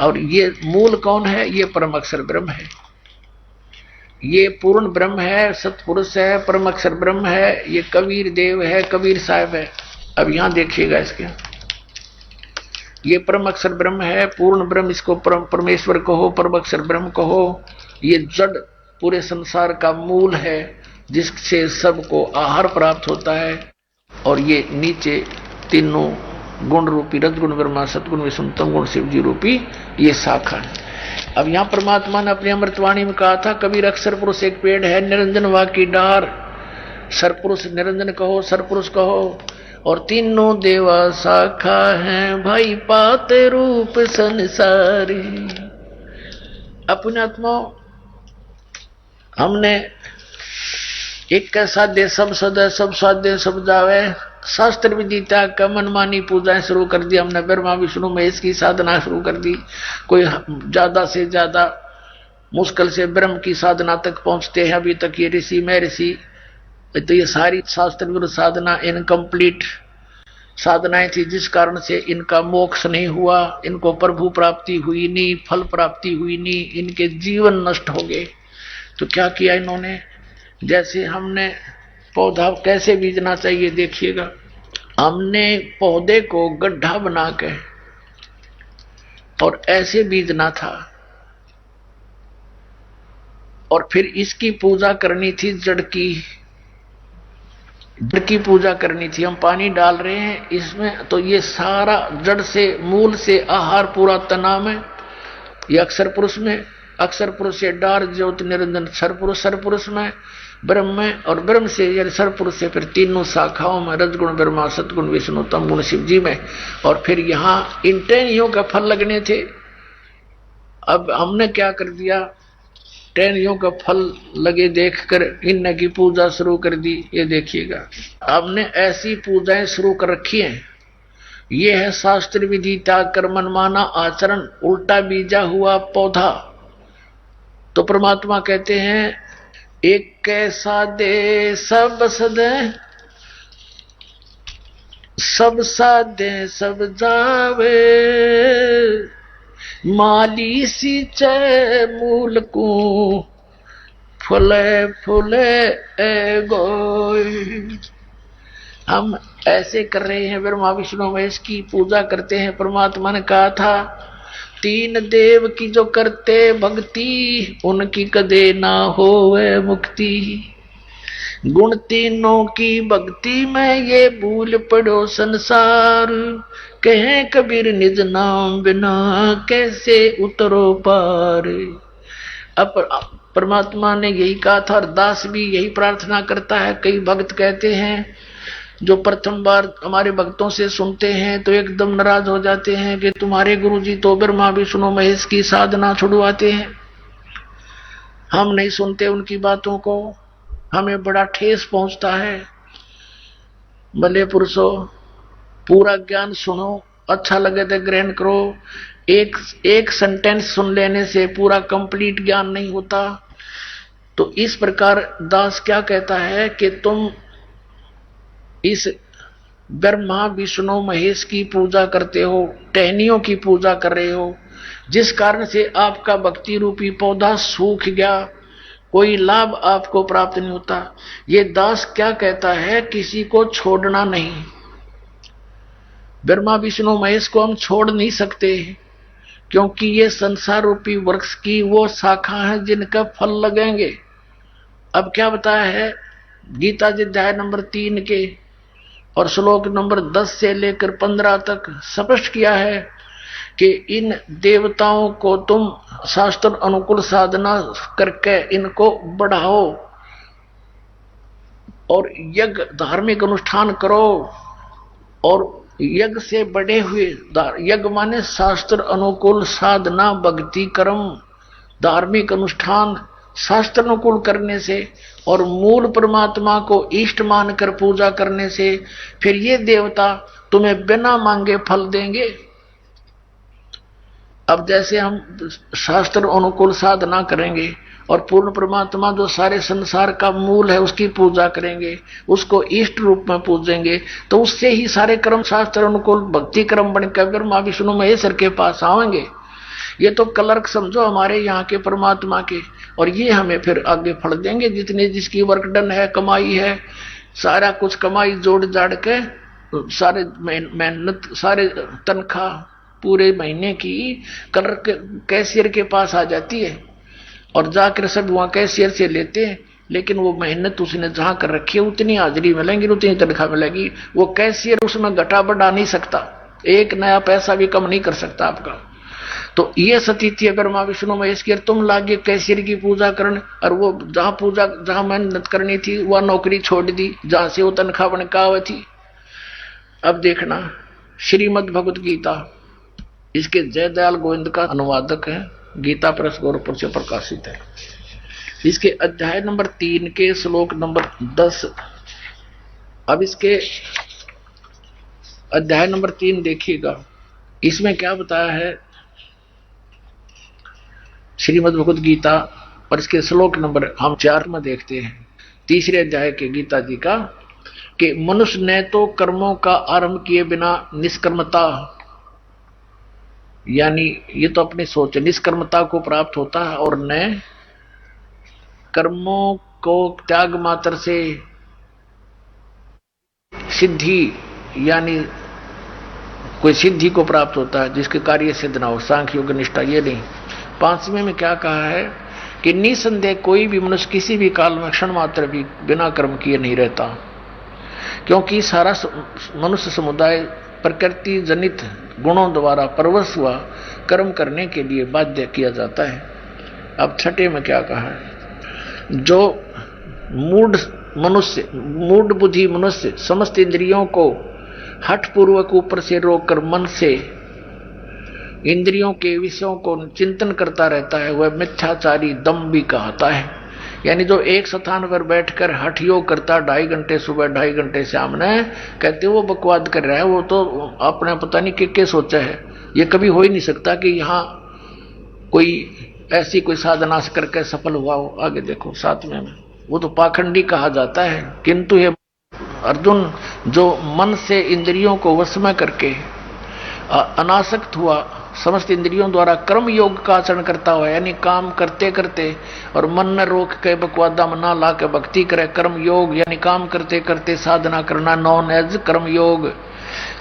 और ये मूल कौन है? ये परम अक्षर ब्रह्म है, ये पूर्ण ब्रह्म है, सतपुरुष है, परम अक्षर ब्रह्म है, ये कबीर देव है, कबीर साहब है। अब यहां देखिएगा इसके, ये परम अक्षर ब्रह्म है, पूर्ण ब्रह्म, इसको परमेश्वर कहो, परम अक्षर ब्रह्म कहो। ये जड़ पूरे संसार का मूल है, जिससे सबको आहार प्राप्त होता है। और ये नीचे तीनों गुण रूपी रजगुण ब्रह्मा, सतगुण विष्णु, तम गुण शिव जी रूपी ये शाखा है। अब यहां परमात्मा ने अपनी अमृतवाणी में कहा था, कबीर अक्षर पुरुष एक पेड़ है, निरंजन वा की डार, सरपुरुष निरंजन कहो, सरपुरुष कहो, और तीनों देवा शाखा हैं, भाई पाते रूप संसारी। अपने आत्मा हमने एक का साध्य सब सद, सब साध्य सब जावे, शास्त्र विधि त्याग का मनमानी पूजाएं शुरू कर दी हमने, ब्रह्मा विष्णु महेश की साधना शुरू कर दी। कोई ज्यादा से ज्यादा मुश्किल से ब्रह्म की साधना तक पहुंचते हैं। अभी तक ये ऋषि मैं ऋषि, तो ये सारी शास्त्र विरुद्ध साधना इनकम्प्लीट साधनाएं थी, जिस कारण से इनका मोक्ष नहीं हुआ, इनको प्रभु प्राप्ति हुई नहीं, फल प्राप्ति हुई नहीं, इनके जीवन नष्ट हो गए। तो क्या किया इन्होंने? जैसे हमने पौधा कैसे बीजना चाहिए देखिएगा, हमने पौधे को गड्ढा बना के और ऐसे बीजना था, और फिर इसकी पूजा करनी थी, जड़ की पूजा करनी थी। हम पानी डाल रहे हैं इसमें, तो ये सारा जड़ से मूल से आहार पूरा तना में, ये अक्षर पुरुष में, अक्षर पुरुष से डार ज्योति निरंजन सरपुरुष में, ब्रह्म में, और ब्रह्म से यानी सरपुरुष से फिर तीनों शाखाओं में, रजगुण ब्रह्मा, सतगुण विष्णु, तम गुण शिव जी में। और फिर यहाँ इन टहनियों का फल लगने थे। अब हमने क्या कर दिया, टहनियों का फल लगे देखकर इन की पूजा शुरू कर दी। ये देखिएगा, हमने ऐसी पूजाएं शुरू कर रखी हैं। ये है शास्त्र विधि त्याग कर मनमाना आचरण, उल्टा बीजा हुआ पौधा। तो परमात्मा कहते हैं, एक कैसा दे सब सदे, सब साधे सब जावे, माली सींचे मूल को, फुले फुले गोय। हम ऐसे कर रहे हैं, ब्रह्मा विष्णु महेश की पूजा करते हैं। परमात्मा ने कहा था, तीन देव की जो करते भक्ति, उनकी कदे ना होवे मुक्ति। गुण तीनों की भक्ति में ये भूल पड़ो संसार, कहे कबीर निज नाम बिना कैसे उतरो पार। अब परमात्मा ने यही कहा था और दास भी यही प्रार्थना करता है। कई भक्त कहते हैं जो प्रथम बार हमारे भक्तों से सुनते हैं तो एकदम नाराज हो जाते हैं कि तुम्हारे गुरुजी तो ब्रह्मा विष्णु महेश की साधना छुड़वाते हैं, हम नहीं सुनते उनकी बातों को, हमें बड़ा ठेस पहुंचता है। भले पुरुषों, पूरा ज्ञान सुनो, अच्छा लगे तो ग्रहण करो। एक सेंटेंस सुन लेने से पूरा कंप्लीट ज्ञान नहीं होता। तो इस प्रकार दास क्या कहता है कि तुम इस ब्रह्मा विष्णु महेश की पूजा करते हो, टहनियों की पूजा कर रहे हो, जिस कारण से आपका भक्ति रूपी पौधा सूख गया, कोई लाभ आपको प्राप्त नहीं होता। ये दास क्या कहता है, किसी को छोड़ना नहीं। ब्रह्मा विष्णु महेश को हम छोड़ नहीं सकते, क्योंकि ये संसार रूपी वृक्ष की वो शाखा है जिनका फल लगेंगे। अब क्या बताया है गीता जी अध्याय नंबर 3 के और श्लोक नंबर 10 से लेकर 15 तक स्पष्ट किया है कि इन देवताओं को तुम शास्त्र अनुकूल साधना करके इनको बढ़ाओ और यज्ञ धार्मिक अनुष्ठान करो। और यज्ञ से बढ़े हुए यज्ञ माने शास्त्र अनुकूल साधना, भक्ति कर्म, धार्मिक अनुष्ठान शास्त्र अनुकूल करने से और मूल परमात्मा को इष्ट मानकर पूजा करने से फिर ये देवता तुम्हें बिना मांगे फल देंगे। अब जैसे हम शास्त्र अनुकूल साधना करेंगे और पूर्ण परमात्मा जो सारे संसार का मूल है उसकी पूजा करेंगे, उसको इष्ट रूप में पूजेंगे, तो उससे ही सारे कर्म शास्त्र अनुकूल भक्ति कर्म बनकर ब्रह्मा विष्णु महेश्वर के पास आएंगे। ये तो क्लर्क समझो हमारे यहाँ के परमात्मा के, और ये हमें फिर आगे फल देंगे। जितने जिसकी वर्क डन है, कमाई है, सारा कुछ कमाई जोड़ जाड़ के सारे मेहनत, सारे तनख्वाह पूरे महीने की क्लर्क कैशियर के पास आ जाती है और जाकर सब वहां कैशियर से लेते हैं। लेकिन वो मेहनत उसने जहां कर रखी है उतनी हाजिरी मिलेंगी, उतनी तनख्वाह मिलेगी। वो कैशियर उसमें घटा बढ़ा नहीं सकता, एक नया पैसा भी कम नहीं कर सकता आपका। तो ये स्थिति है ब्रह्मा विष्णु महेश की। तुम लागे कैशियर की पूजा करने, और वो जहां मेहनत करनी थी वह नौकरी छोड़ दी जहां से वो तनख्वाह बन का हुई थी। अब देखना श्रीमद् भगवत गीता, इसके जयदयाल गोविंद का अनुवादक है, गीता प्रेस गोरखपुर से प्रकाशित है। इसके अध्याय नंबर 3 के श्लोक नंबर 10। अब इसके अध्याय नंबर 3 देखिएगा, इसमें क्या बताया है श्रीमद् भगवत गीता, और इसके श्लोक नंबर हम 4 में देखते हैं, तीसरे अध्याय के गीता जी का, कि मनुष्य ने तो कर्मों का आरंभ किए बिना निष्कर्मता, यानी ये तो अपनी सोच निष्कर्मता को प्राप्त होता है, और न कर्मों को त्याग मात्र से सिद्धि, यानी कोई सिद्धि को प्राप्त होता है जिसके कार्य सिद्ध ना हो, सांख्य योग निष्ठा ये नहीं। 5वें में क्या कहा है कि निसंदेह कोई भी मनुष्य किसी भी काल में क्षण मात्र भी बिना कर्म किए नहीं रहता, क्योंकि सारा मनुष्य समुदाय प्रकृति जनित गुणों द्वारा परवश हुआ कर्म करने के लिए बाध्य किया जाता है। अब 6 में क्या कहा है, जो मूढ़ बुद्धि मनुष्य समस्त इंद्रियों को हठ पूर्वक ऊपर से रोककर मन से इंद्रियों के विषयों को चिंतन करता रहता है, वह मिथ्याचारी दम्भी कहता है। यानी जो एक स्थान पर बैठकर हठ योग करता 2.5 घंटे सुबह 2.5 घंटे शाम ने, कहते वो बकवाद कर रहा है, वो तो अपने पता नहीं क्या सोचा है। ये कभी हो ही नहीं सकता कि यहाँ कोई ऐसी कोई साधना से करके सफल हुआ हो। आगे देखो 7वें में, वो तो पाखंडी कहा जाता है। किंतु ये अर्जुन जो मन से इंद्रियों को वश में करके अनासक्त हुआ, समस्त इंद्रियों द्वारा कर्म योग का आचरण करता हुआ, यानी काम करते करते और मन में रोक के बकवादा में ना ला के भक्ति करे, कर्म योग यानी काम करते करते साधना करना, नॉन एज कर्म योग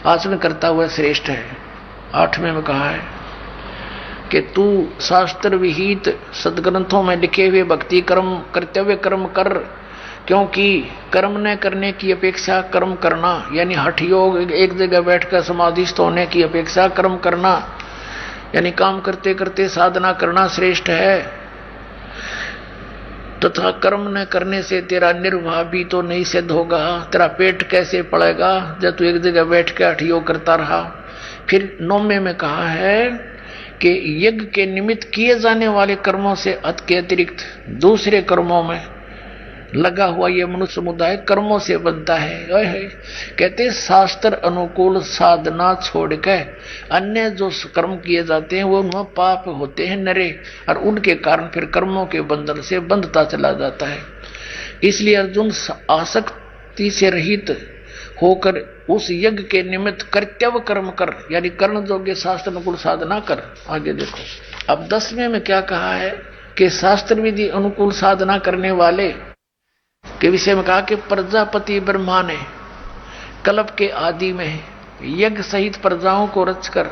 आचरण करता हुआ श्रेष्ठ है। 8वें में कहा है कि तू शास्त्र विहित सदग्रंथों में लिखे हुए भक्ति कर्म करते हुए कर्म कर, क्योंकि कर्म न करने की अपेक्षा कर्म करना, यानी हठ योग, एक जगह बैठकर समाधिस्थ होने की अपेक्षा कर्म करना, यानी काम करते करते साधना करना श्रेष्ठ है। तथा कर्म न करने से तेरा निर्वाह भी तो नहीं सिद्ध होगा, तेरा पेट कैसे पड़ेगा जब तू एक जगह बैठ के हठ योग करता रहा। फिर 9वें में कहा है कि यज्ञ के निमित्त किए जाने वाले कर्मों से के अतिरिक्त दूसरे कर्मों में लगा हुआ ये मनुष्य समुदाय कर्मों से बनता है। कहते शास्त्र अनुकूल साधना छोड़ के अन्य जो कर्म किए जाते हैं वो उनमें पाप होते हैं नरे, और उनके कारण फिर कर्मों के बंधन से बंधता चला जाता है। इसलिए अर्जुन आसक्ति से रहित होकर उस यज्ञ के निमित्त कर्तव्य कर्म कर, यानी कर्ण योग्य शास्त्र अनुकूल साधना कर। आगे देखो अब 10वें में क्या कहा है कि शास्त्र विधि अनुकूल साधना करने वाले के विषय में कहा कि प्रजापति ब्रह्मा ने कल्प के आदि में यज्ञ सहित प्रजाओं को रचकर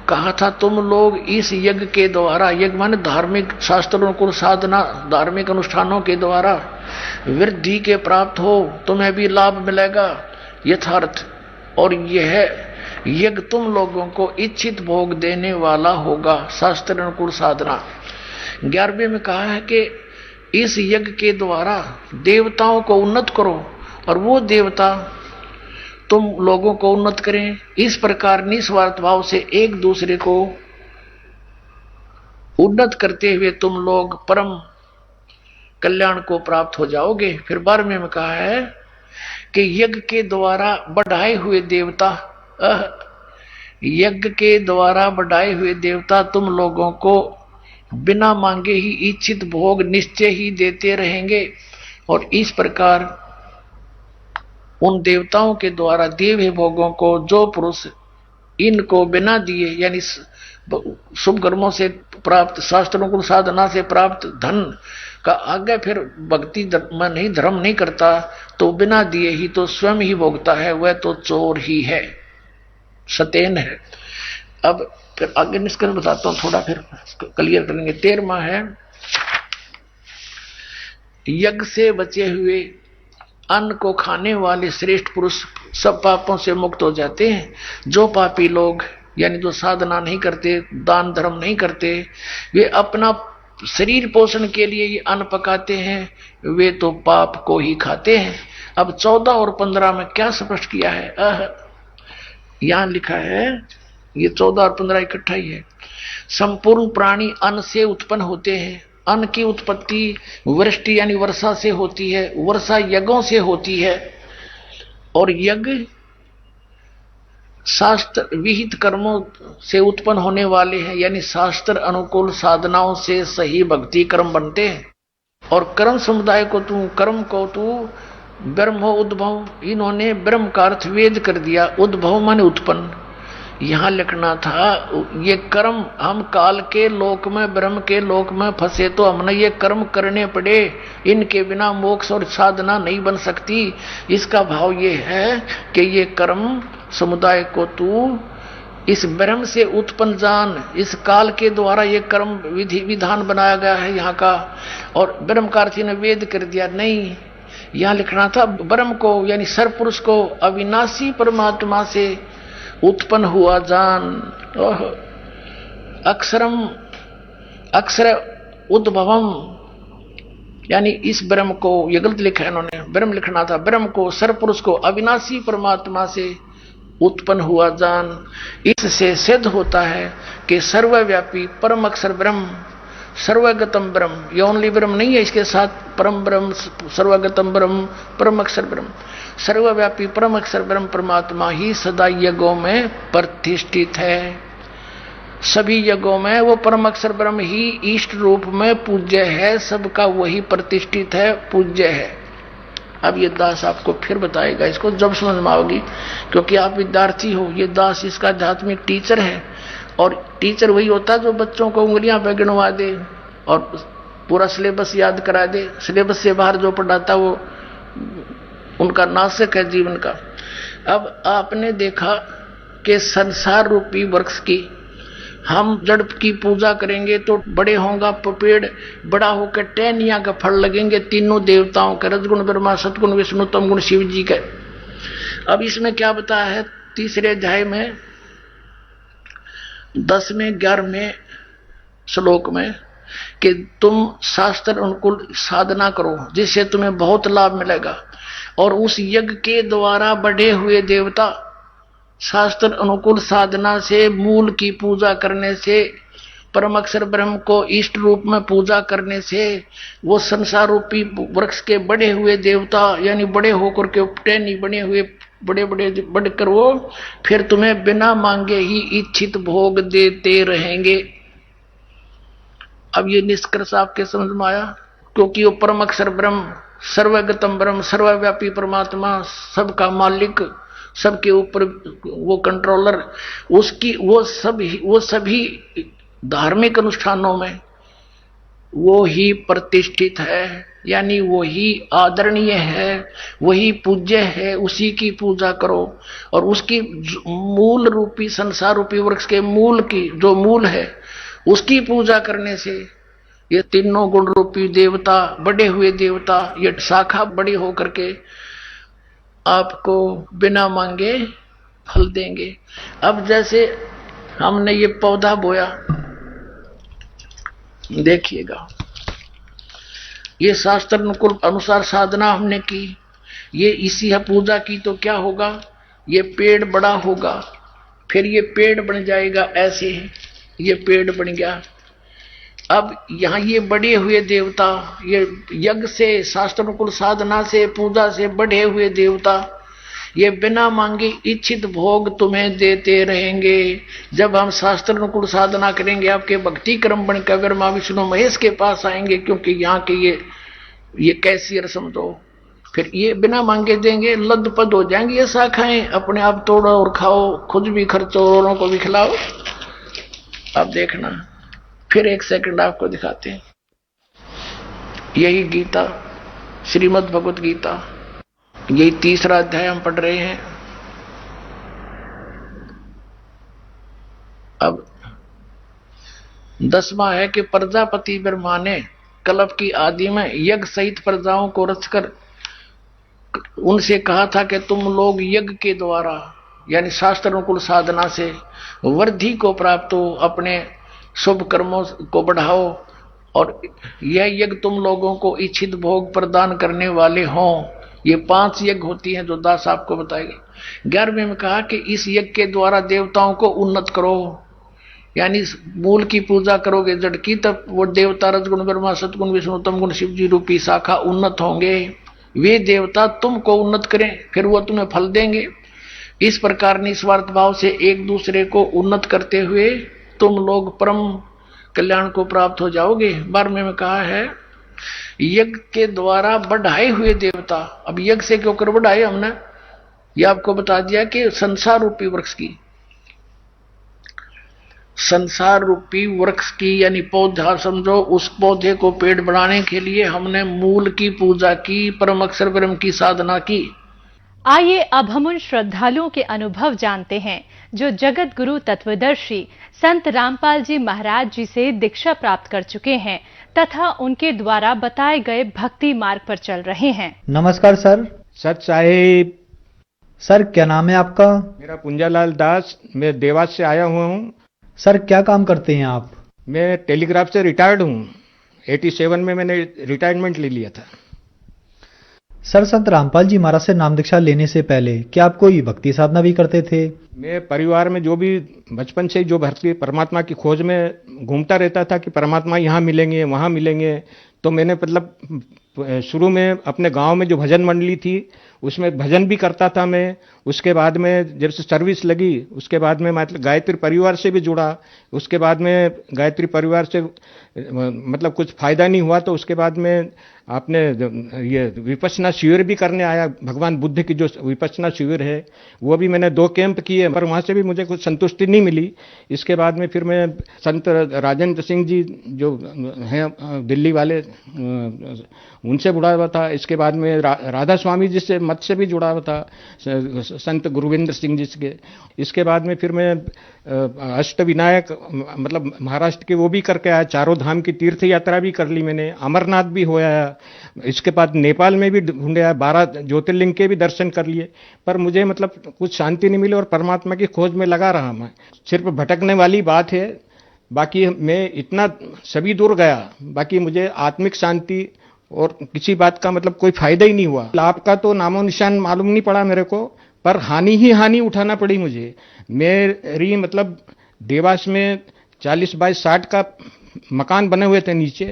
कहा था, तुम लोग इस यज्ञ के द्वारा, यज्ञ माने धार्मिक शास्त्रों को साधना, धार्मिक अनुष्ठानों के द्वारा वृद्धि के प्राप्त हो, तुम्हें भी लाभ मिलेगा यथार्थ, और यह यज्ञ तुम लोगों को इच्छित भोग देने वाला होगा, शास्त्र अनुकूल साधना। 11वें में कहा है कि इस यज्ञ के द्वारा देवताओं को उन्नत करो और वो देवता तुम लोगों को उन्नत करें। इस प्रकार निस्वार्थ भाव से एक दूसरे को उन्नत करते हुए तुम लोग परम कल्याण को प्राप्त हो जाओगे। फिर 12वें में कहा है कि यज्ञ के द्वारा बढ़ाए हुए देवता, यज्ञ के द्वारा बढ़ाए हुए देवता तुम लोगों को बिना मांगे ही इच्छित भोग निश्चय ही देते रहेंगे, और इस प्रकार उन देवताओं के द्वारा दिए हुए भोगों को जो पुरुष इनको बिना दिए, यानी शुभ कर्मों से प्राप्त, शास्त्रों को साधना से प्राप्त धन का आगे फिर भक्ति में नहीं, धर्म नहीं करता, तो बिना दिए ही तो स्वयं ही भोगता है, वह तो चोर ही है, सतेन है। अब फिर आगे निष्कर्ष बताता हूं, थोड़ा फिर क्लियर करेंगे। 13वां है यज्ञ से बचे हुए अन्न को खाने वाले श्रेष्ठ पुरुष सब पापों से मुक्त हो जाते हैं। जो पापी लोग, यानी जो साधना नहीं करते, दान धर्म नहीं करते, वे अपना शरीर पोषण के लिए ये अन्न पकाते हैं, वे तो पाप को ही खाते हैं। अब 14 और 15 में क्या स्पष्ट किया है, यहां लिखा है, ये 14 और 15 इकट्ठा ही है। संपूर्ण प्राणी अन्न से उत्पन्न होते हैं। अन्न की उत्पत्ति वृष्टि यानी वर्षा से होती है, वर्षा यज्ञों से होती है, और यज्ञ शास्त्र विहित कर्मों से उत्पन्न होने वाले हैं, यानी शास्त्र अनुकूल साधनाओं से सही भक्ति कर्म बनते हैं। और कर्म समुदाय को कर्म को ब्रह्म उद्भव, इन्होंने ब्रह्म का अर्थ वेद कर दिया, उद्भव माने उत्पन्न। यहां लिखना था ये कर्म, हम काल के लोक में, ब्रह्म के लोक में फंसे तो हमने ये कर्म करने पड़े, इनके बिना मोक्ष और साधना नहीं बन सकती। इसका भाव ये है कि ये कर्म समुदाय को तू इस ब्रह्म से उत्पन्न जान, इस काल के द्वारा ये कर्म विधि विधान बनाया गया है यहाँ का, और ब्रह्म का अर्थ ने वेद कर दिया। नहीं, यहां लिखना था ब्रह्म को, यानी सर्वपुरुष को अविनाशी परमात्मा से उत्पन्न हुआ जान। अक्षरम अक्षर उद्भवम, यानी इस ब्रह्म को, ये गलत लिखा है इन्होंने, ब्रह्म लिखना था, ब्रह्म को, सर्वपुरुष को अविनाशी परमात्मा से उत्पन्न हुआ जान। इससे सिद्ध होता है कि सर्वव्यापी परम अक्षर ब्रह्म, सर्वगतम ब्रह्म, ये ओनली ब्रह्म नहीं है, इसके साथ परम ब्रह्म, सर्वगतम ब्रह्म, परम अक्षर ब्रह्म, सर्वव्यापी परम अक्षर ब्रह्म परमात्मा ही सदा यज्ञों में प्रतिष्ठित है। सभी यज्ञों में वो परम अक्षर ब्रह्म ही इष्ट रूप में पूज्य है, सबका वही प्रतिष्ठित है, पूज्य है। अब ये दास आपको फिर बताएगा, इसको जब समझ में आओगी, क्योंकि आप विद्यार्थी हो, ये दास इसका आध्यात्मिक टीचर है। और टीचर वही होता है जो बच्चों को उंगलियां पे गिनवा दे और पूरा सिलेबस याद करा दे। सिलेबस से बाहर जो पढ़ाता वो उनका नाशक है जीवन का। अब आपने देखा कि संसार रूपी वृक्ष की हम जड़ की पूजा करेंगे तो बड़े होगा पेड़, बड़ा होकर टहनिया का फल लगेंगे तीनों देवताओं के, रजगुण ब्रह्मा, सतगुण विष्णु, तमगुण शिव जी के। अब इसमें क्या बताया है तीसरे अध्याय में 10वें 11वें श्लोक में कि तुम शास्त्र अनुकूल साधना करो जिससे तुम्हें बहुत लाभ मिलेगा, और उस यज्ञ के द्वारा बढ़े हुए देवता शास्त्र अनुकूल साधना से, मूल की पूजा करने से, परम अक्षर ब्रह्म को इष्ट रूप में पूजा करने से, वो संसार रूपी वृक्ष के बढ़े हुए देवता यानी बड़े होकर के टहनी बने हुए बड़े बड़े बढ़कर वो फिर तुम्हें बिना मांगे ही इच्छित भोग देते रहेंगे। अब ये निष्कर्ष आपके समझ में आया, क्योंकि वो परम अक्षर ब्रह्म, सर्वगतम ब्रह्म, सर्वव्यापी परमात्मा, सबका मालिक, सबके ऊपर वो कंट्रोलर, उसकी वो सभी धार्मिक अनुष्ठानों में वो ही प्रतिष्ठित है, यानी वो ही आदरणीय है, वही पूज्य है, उसी की पूजा करो। और उसकी मूल रूपी संसार रूपी वृक्ष के मूल की जो मूल है उसकी पूजा करने से ये तीनों गुण रूपी देवता, बढ़े हुए देवता, ये शाखा बड़ी होकर के आपको बिना मांगे फल देंगे। अब जैसे हमने ये पौधा बोया, देखिएगा ये शास्त्र अनुसार साधना हमने की, ये इसी पूजा की तो क्या होगा, ये पेड़ बड़ा होगा, फिर ये पेड़ बन जाएगा, ऐसे ये पेड़ बन गया। अब यहाँ ये बढ़े हुए देवता, ये यज्ञ से, शास्त्र अनुकूल साधना से, पूजा से बढ़े हुए देवता ये बिना मांगे इच्छित भोग तुम्हें देते रहेंगे। जब हम शास्त्र अनुकूल साधना करेंगे आपके भक्ति क्रम बनकर ब्रह्मा विष्णु महेश के पास आएंगे, क्योंकि यहाँ के ये कैसी रस्म दो, फिर ये बिना मांगे देंगे, लदपद हो जाएंगे ये शाखाएं, अपने आप तोड़ो और खाओ, खुद भी खर्चो औरों को भी खिलाओ। अब देखना फिर एक सेकंड आपको दिखाते हैं, यही गीता, श्रीमद् भगवत गीता, यही तीसरा अध्याय हम पढ़ रहे हैं। अब 10वां है कि प्रजापति ब्रह्मा ने कल्प की आदि में यज्ञ सहित प्रजाओं को रचकर उनसे कहा था कि तुम लोग यज्ञ के द्वारा यानी शास्त्र अनुकूल साधना से वृद्धि को प्राप्त हो, अपने शुभ कर्मों को बढ़ाओ, और यह यज्ञ तुम लोगों को इच्छित भोग प्रदान करने वाले हों। ये 5 यज्ञ होती हैं जो दास आपको बताएगा। 11वें में कहा कि इस यज्ञ के द्वारा देवताओं को उन्नत करो, यानी मूल की पूजा करोगे जड़ की, तब वो देवता रजगुण ब्रह्मा, सतगुण विष्णु, तमगुण शिव जी रूपी शाखा उन्नत होंगे। वे देवता तुमको उन्नत करें, फिर वो तुम्हें फल देंगे। इस प्रकार निस्वार्थ भाव से एक दूसरे को उन्नत करते हुए तुम लोग परम कल्याण को प्राप्त हो जाओगे। 12वें में कहा है यज्ञ के द्वारा बढ़ाए हुए देवता। अब यज्ञ से क्यों कर बढ़ाए हमने, ये आपको बता दिया कि संसार रूपी वृक्ष की, संसार रूपी वृक्ष की यानी पौधा समझो, उस पौधे को पेड़ बनाने के लिए हमने मूल की पूजा की, परम अक्षर ब्रह्म की साधना की। आइए अब हम उन श्रद्धालुओं के अनुभव जानते हैं जो जगत गुरु तत्वदर्शी संत रामपाल जी महाराज जी से दीक्षा प्राप्त कर चुके हैं तथा उनके द्वारा बताए गए भक्ति मार्ग पर चल रहे हैं। नमस्कार सर। सत साहिब। सर क्या नाम है आपका? मेरा पुंजालाल दास, मैं देवास से आया हुआ हूँ। सर क्या काम करते हैं आप? मैं टेलीग्राफ से रिटायर्ड हूँ। 87 में मैंने रिटायरमेंट ले लिया था। सर संत रामपाल जी महाराज से नाम दीक्षा लेने से पहले क्या आप कोई भक्ति साधना भी करते थे? मैं परिवार में जो भी बचपन से जो भक्ति परमात्मा की खोज में घूमता रहता था कि परमात्मा यहाँ मिलेंगे वहाँ मिलेंगे, तो मैंने मतलब शुरू में अपने गांव में जो भजन मंडली थी उसमें भजन भी करता था मैं। उसके बाद में जब से सर्विस लगी उसके बाद में मतलब गायत्री परिवार से भी जुड़ा। उसके बाद में गायत्री परिवार से मतलब कुछ फायदा नहीं हुआ, तो उसके बाद में आपने ये विपश्यना शिविर भी करने आया। भगवान बुद्ध की जो विपश्यना शिविर है वो भी मैंने 2 कैंप किए, पर वहाँ से भी मुझे कुछ संतुष्टि नहीं मिली। इसके बाद में फिर मैं संत राजेंद्र सिंह जी जो हैं दिल्ली वाले उनसे जुड़ा हुआ था। इसके बाद में राधा स्वामी जी से मत से भी जुड़ा हुआ था। संत गुरुविंद्र सिंह जी के। इसके बाद में फिर मैं अष्टविनायक मतलब महाराष्ट्र के वो भी करके आया, चारों धाम की तीर्थ यात्रा भी कर ली मैंने, अमरनाथ भी हो आया। इसके बाद नेपाल में भी ढूंढे आया, 12 ज्योतिर्लिंग के भी दर्शन कर लिए, पर मुझे मतलब कुछ शांति नहीं मिली और परमात्मा की खोज में लगा रहा मैं। सिर्फ भटकने वाली बात है, बाकी मैं इतना सभी दूर गया, बाकी मुझे आत्मिक शांति और किसी बात का मतलब कोई फायदा ही नहीं हुआ। लाभ का तो नामो निशान मालूम नहीं पड़ा मेरे को, पर हानि ही हानि उठाना पड़ी मुझे। मेरी मतलब देवास में 40 बाय 60 का मकान बने हुए थे नीचे,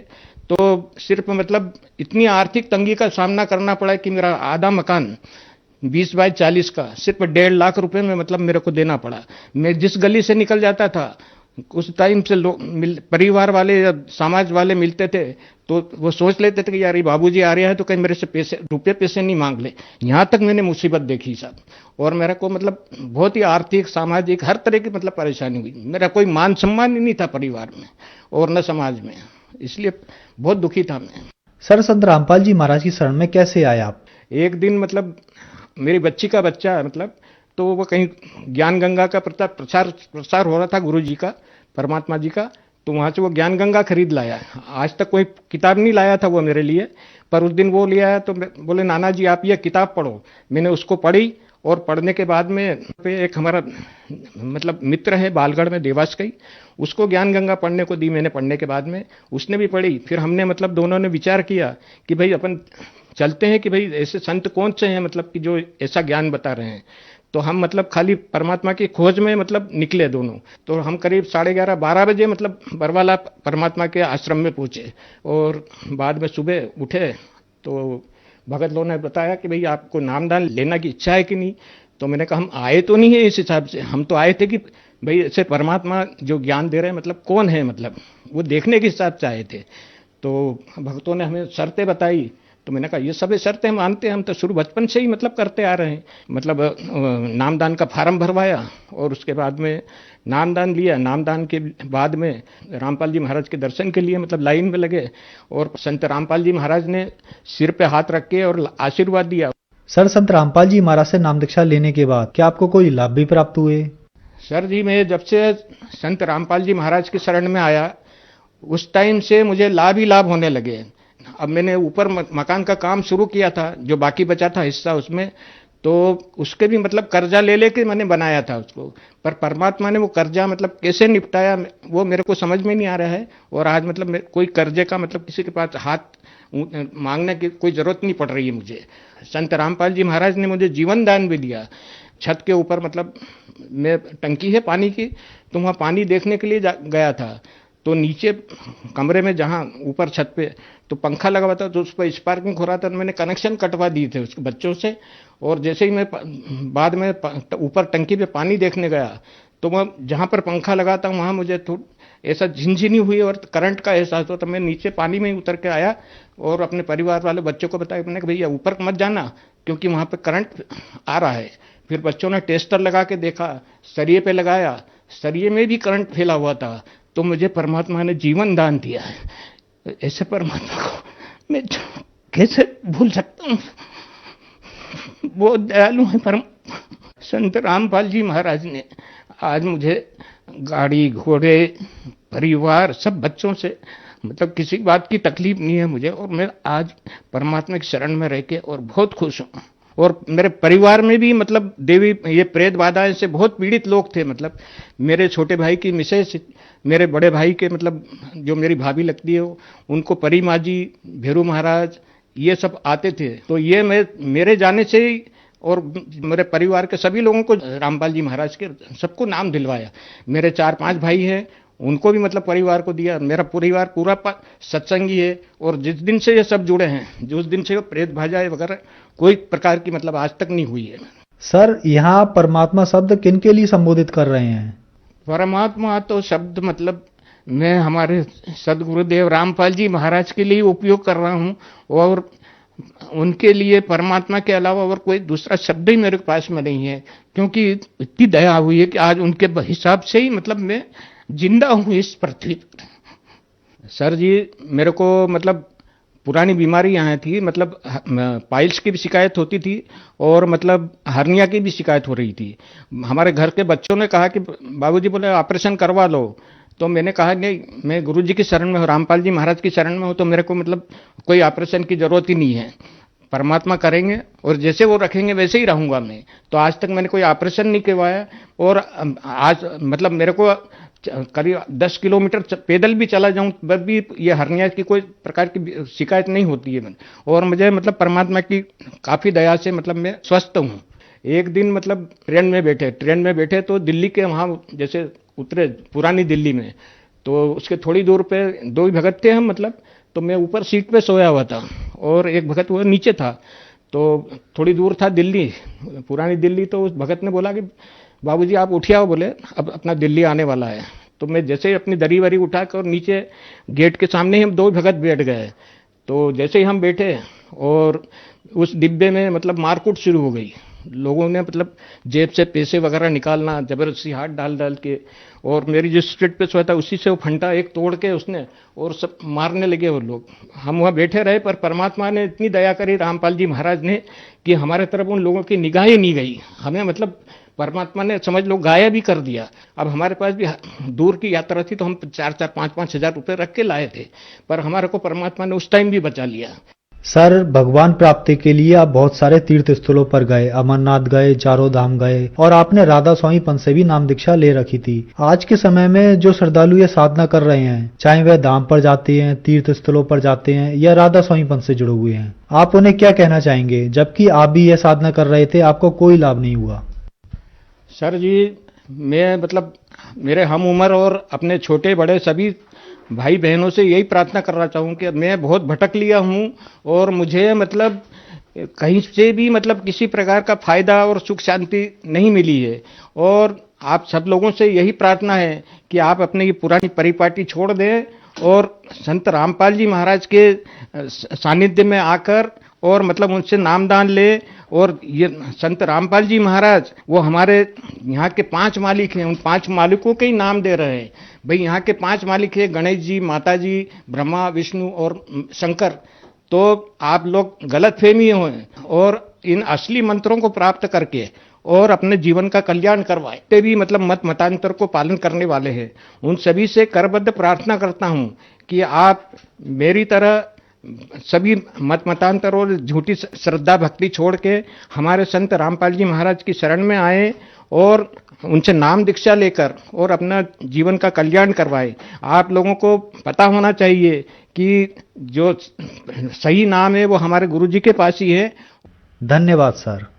तो सिर्फ मतलब इतनी आर्थिक तंगी का सामना करना पड़ा कि मेरा आधा मकान 20 बाय 40 का सिर्फ 1.5 लाख रुपए में मतलब मेरे को देना पड़ा। मैं जिस गली से निकल जाता था उस टाइम से लोग परिवार वाले या समाज वाले मिलते थे तो वो सोच लेते थे कि यार ये बाबूजी आ रहा है तो कहीं मेरे से रुपये पैसे नहीं मांग ले। यहाँ तक मैंने मुसीबत देखी साहब, और मेरे को मतलब बहुत ही आर्थिक सामाजिक हर तरह की मतलब परेशानी हुई। मेरा कोई मान सम्मान ही नहीं था परिवार में और न समाज में, इसलिए बहुत दुखी था मैं। सर, संत रामपाल जी महाराज की शरण में कैसे आए आप? एक दिन मतलब मेरी बच्ची का बच्चा मतलब तो वो कहीं ज्ञान गंगा का प्रसार हो रहा था, गुरु जी का, परमात्मा जी का, तो वहां से वो ज्ञान गंगा खरीद लाया। आज तक कोई किताब नहीं लाया था वो मेरे लिए, पर उस दिन वो ले आया तो बोले नाना जी आप ये किताब पढ़ो। मैंने उसको पढ़ी और पढ़ने के बाद में एक हमारा मतलब मित्र है बालगढ़ में देवास का ही, उसको ज्ञान गंगा पढ़ने को दी मैंने। पढ़ने के बाद में उसने भी पढ़ी, फिर हमने मतलब दोनों ने विचार किया कि भाई अपन चलते हैं कि भाई ऐसे संत कौन से हैं मतलब कि जो ऐसा ज्ञान बता रहे हैं। तो हम मतलब खाली परमात्मा की खोज में मतलब निकले दोनों। तो हम करीब 11:30-12 बजे मतलब बरवाला परमात्मा के आश्रम में पहुंचे, और बाद में सुबह उठे तो भगत लोगों ने बताया कि भाई आपको नामदान लेना की इच्छा है कि नहीं। तो मैंने कहा हम आए तो नहीं है इस हिसाब से, हम तो आए थे कि भाई ऐसे परमात्मा जो ज्ञान दे रहे हैं मतलब कौन है, मतलब वो देखने के हिसाब से आए थे। तो भक्तों ने हमें शर्तें बताई, तो मैंने कहा ये सब शर्तें हम मानते हैं, हम तो शुरू बचपन से ही मतलब करते आ रहे हैं। मतलब नामदान का फार्म भरवाया और उसके बाद में नामदान लिया। नामदान के बाद में रामपाल जी महाराज के दर्शन के लिए मतलब लाइन में लगे, और संत रामपाल जी महाराज ने सिर पे हाथ रख के और आशीर्वाद दिया। सर, संत रामपाल जी महाराज से नाम दीक्षा लेने के बाद क्या आपको कोई लाभ भी प्राप्त हुए? सर जी, मैं जब से संत रामपाल जी महाराज की शरण में आया उस टाइम से मुझे लाभ ही लाभ होने लगे। अब मैंने ऊपर मकान का काम शुरू किया था, जो बाकी बचा था हिस्सा उसमें, तो उसके भी मतलब कर्जा ले लेके मैंने बनाया था उसको, पर परमात्मा ने वो कर्जा मतलब कैसे निपटाया वो मेरे को समझ में नहीं आ रहा है। और आज मतलब कोई कर्जे का मतलब किसी के पास हाथ मांगने की कोई जरूरत नहीं पड़ रही है मुझे। संत रामपाल जी महाराज ने मुझे जीवन दान भी दिया। छत के ऊपर मतलब मैं टंकी है पानी की, तो वहाँ पानी देखने के लिए गया था, तो नीचे कमरे में जहाँ ऊपर छत पे तो पंखा लगा हुआ था, तो उस पर स्पार्किंग हो रहा था, तो मैंने कनेक्शन कटवा दिए थे उसके बच्चों से। और जैसे ही मैं बाद में ऊपर टंकी पे पानी देखने गया तो वह जहाँ पर पंखा लगा था वहाँ मुझे ऐसा झिनझिनी हुई और करंट का एहसास हुआ। तो मैं नीचे पानी में ही उतर के आया और अपने परिवार वाले बच्चों को बताया, मैंने कहा भैया ऊपर मत जाना क्योंकि वहाँ पे करंट आ रहा है। फिर बच्चों ने टेस्टर लगा के देखा, सरिये पे लगाया, सरिये में भी करंट फैला हुआ था। तो मुझे परमात्मा ने जीवन दान दिया है। ऐसे परमात्मा को मैं कैसे भूल सकता हूँ, बहुत दयालु है परमात्मा। संत रामपाल जी महाराज ने आज मुझे गाड़ी घोड़े परिवार सब बच्चों से मतलब किसी बात की तकलीफ नहीं है मुझे, और मैं आज परमात्मा की शरण में रह के और बहुत खुश हूँ। और मेरे परिवार में भी मतलब देवी ये प्रेत बाधाएं से बहुत पीड़ित लोग थे। मतलब मेरे छोटे भाई की मिसेस, मेरे बड़े भाई के मतलब जो मेरी भाभी लगती है उनको परी माँ जी, भेरू महाराज ये सब आते थे। तो ये मेरे जाने से ही और मेरे परिवार के सभी लोगों को रामपाल जी महाराज के सबको नाम दिलवाया। मेरे 4-5 भाई हैं, उनको भी मतलब परिवार को दिया। मेरा परिवार पूरा सत्संगी है, और जिस दिन से ये सब जुड़े हैं, जिस दिन से वो प्रेत भाजाएं वगैरह कोई प्रकार की मतलब आज तक नहीं हुई है। सर, यहाँ आप परमात्मा शब्द किन के लिए संबोधित कर रहे हैं? परमात्मा तो शब्द मतलब मैं हमारे सदगुरुदेव रामपाल जी महाराज के लिए उपयोग कर रहा हूँ, और उनके लिए परमात्मा के अलावा और कोई दूसरा शब्द ही मेरे पास में नहीं है, क्योंकि इतनी दया हुई है कि आज उनके हिसाब से ही मतलब मैं जिंदा हूँ इस पृथ्वी पर। सर जी, मेरे को मतलब पुरानी बीमारी यहाँ थी, मतलब पाइल्स की भी शिकायत होती थी और मतलब हर्निया की भी शिकायत हो रही थी। हमारे घर के बच्चों ने कहा कि बाबूजी बोले ऑपरेशन करवा लो, तो मैंने कहा नहीं, मैं गुरुजी की शरण में हूँ, रामपाल जी महाराज की शरण में हूँ, तो मेरे को मतलब कोई ऑपरेशन की जरूरत ही नहीं है, परमात्मा करेंगे और जैसे वो रखेंगे वैसे ही रहूंगा मैं। तो आज तक मैंने कोई ऑपरेशन नहीं करवाया और आज मतलब मेरे को करीब 10 किलोमीटर पैदल भी चला जाऊं तब भी ये हर्निया की कोई प्रकार की शिकायत नहीं होती है और मुझे मतलब परमात्मा की काफी दया से मतलब मैं स्वस्थ हूँ। एक दिन मतलब ट्रेन में बैठे तो दिल्ली के वहाँ जैसे उतरे पुरानी दिल्ली में, तो उसके थोड़ी दूर पे दो ही भगत थे हम, मतलब तो मैं ऊपर सीट पे सोया हुआ था और एक भगत वो नीचे था। तो थोड़ी दूर था दिल्ली, पुरानी दिल्ली। तो उस भगत ने बोला कि बाबूजी आप उठिए आओ, बोले अब अपना दिल्ली आने वाला है। तो मैं जैसे ही अपनी दरी वरी उठाकर नीचे गेट के सामने ही हम दो भगत बैठ गए। तो जैसे ही हम बैठे और उस डिब्बे में मतलब मारकूट शुरू हो गई। लोगों ने मतलब जेब से पैसे वगैरह निकालना, जबरदस्ती हाथ डाल डाल के, और मेरी जिस सीट पे सोया था उसी से वो फंटा एक तोड़ के उसने और सब मारने लगे वो लोग। हम वहाँ बैठे रहे पर परमात्मा ने इतनी दया करी, रामपाल जी महाराज ने, कि हमारे तरफ उन लोगों की निगाह ही नहीं गई। हमें मतलब परमात्मा ने समझ लो गायब भी कर दिया। अब हमारे पास भी दूर की यात्रा थी तो हम 4-4, 5-5 हजार रुपए रख के लाए थे, पर हमारे को परमात्मा ने उस टाइम भी बचा लिया। सर, भगवान प्राप्ति के लिए आप बहुत सारे तीर्थ स्थलों पर गए, अमरनाथ गए, चारों धाम गए और आपने राधा स्वामी पंथ से भी नाम दीक्षा ले रखी थी। आज के समय में जो श्रद्धालु ये साधना कर रहे हैं, चाहे वह धाम पर जाते हैं, तीर्थ स्थलों पर जाते हैं या राधा स्वामी पंथ से जुड़े हुए हैं, आप उन्हें क्या कहना चाहेंगे? जबकि आप भी यह साधना कर रहे थे, आपको कोई लाभ नहीं हुआ। सर जी, मैं मतलब मेरे हम उम्र और अपने छोटे बड़े सभी भाई बहनों से यही प्रार्थना करना चाहूँ कि मैं बहुत भटक लिया हूँ और मुझे मतलब कहीं से भी मतलब किसी प्रकार का फायदा और सुख शांति नहीं मिली है। और आप सब लोगों से यही प्रार्थना है कि आप अपने ये पुरानी परिपाटी छोड़ दें और संत रामपाल जी महाराज के सानिध्य में आकर और मतलब उनसे नामदान ले। और ये संत रामपाल जी महाराज वो हमारे यहाँ के 5 मालिक हैं, उन 5 मालिकों के ही नाम दे रहे हैं। भाई यहाँ के 5 मालिक हैं, गणेश जी, माता जी, ब्रह्मा, विष्णु और शंकर। तो आप लोग गलत फहमी हो और इन असली मंत्रों को प्राप्त करके और अपने जीवन का कल्याण करवाए। ते भी मतलब मत मतांतर को पालन करने वाले हैं, उन सभी से करबद्ध प्रार्थना करता हूँ कि आप मेरी तरह सभी मत मतांतर और झूठी श्रद्धा भक्ति छोड़ के हमारे संत रामपाल जी महाराज की शरण में आए और उनसे नाम दीक्षा लेकर और अपना जीवन का कल्याण करवाए। आप लोगों को पता होना चाहिए कि जो सही नाम है वो हमारे गुरुजी के पास ही है। धन्यवाद सर।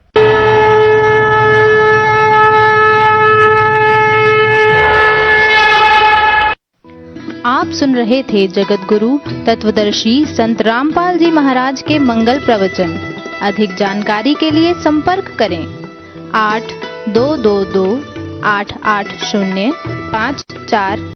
आप सुन रहे थे जगत गुरु तत्वदर्शी संत रामपाल जी महाराज के मंगल प्रवचन। अधिक जानकारी के लिए संपर्क करें 8222 880 54।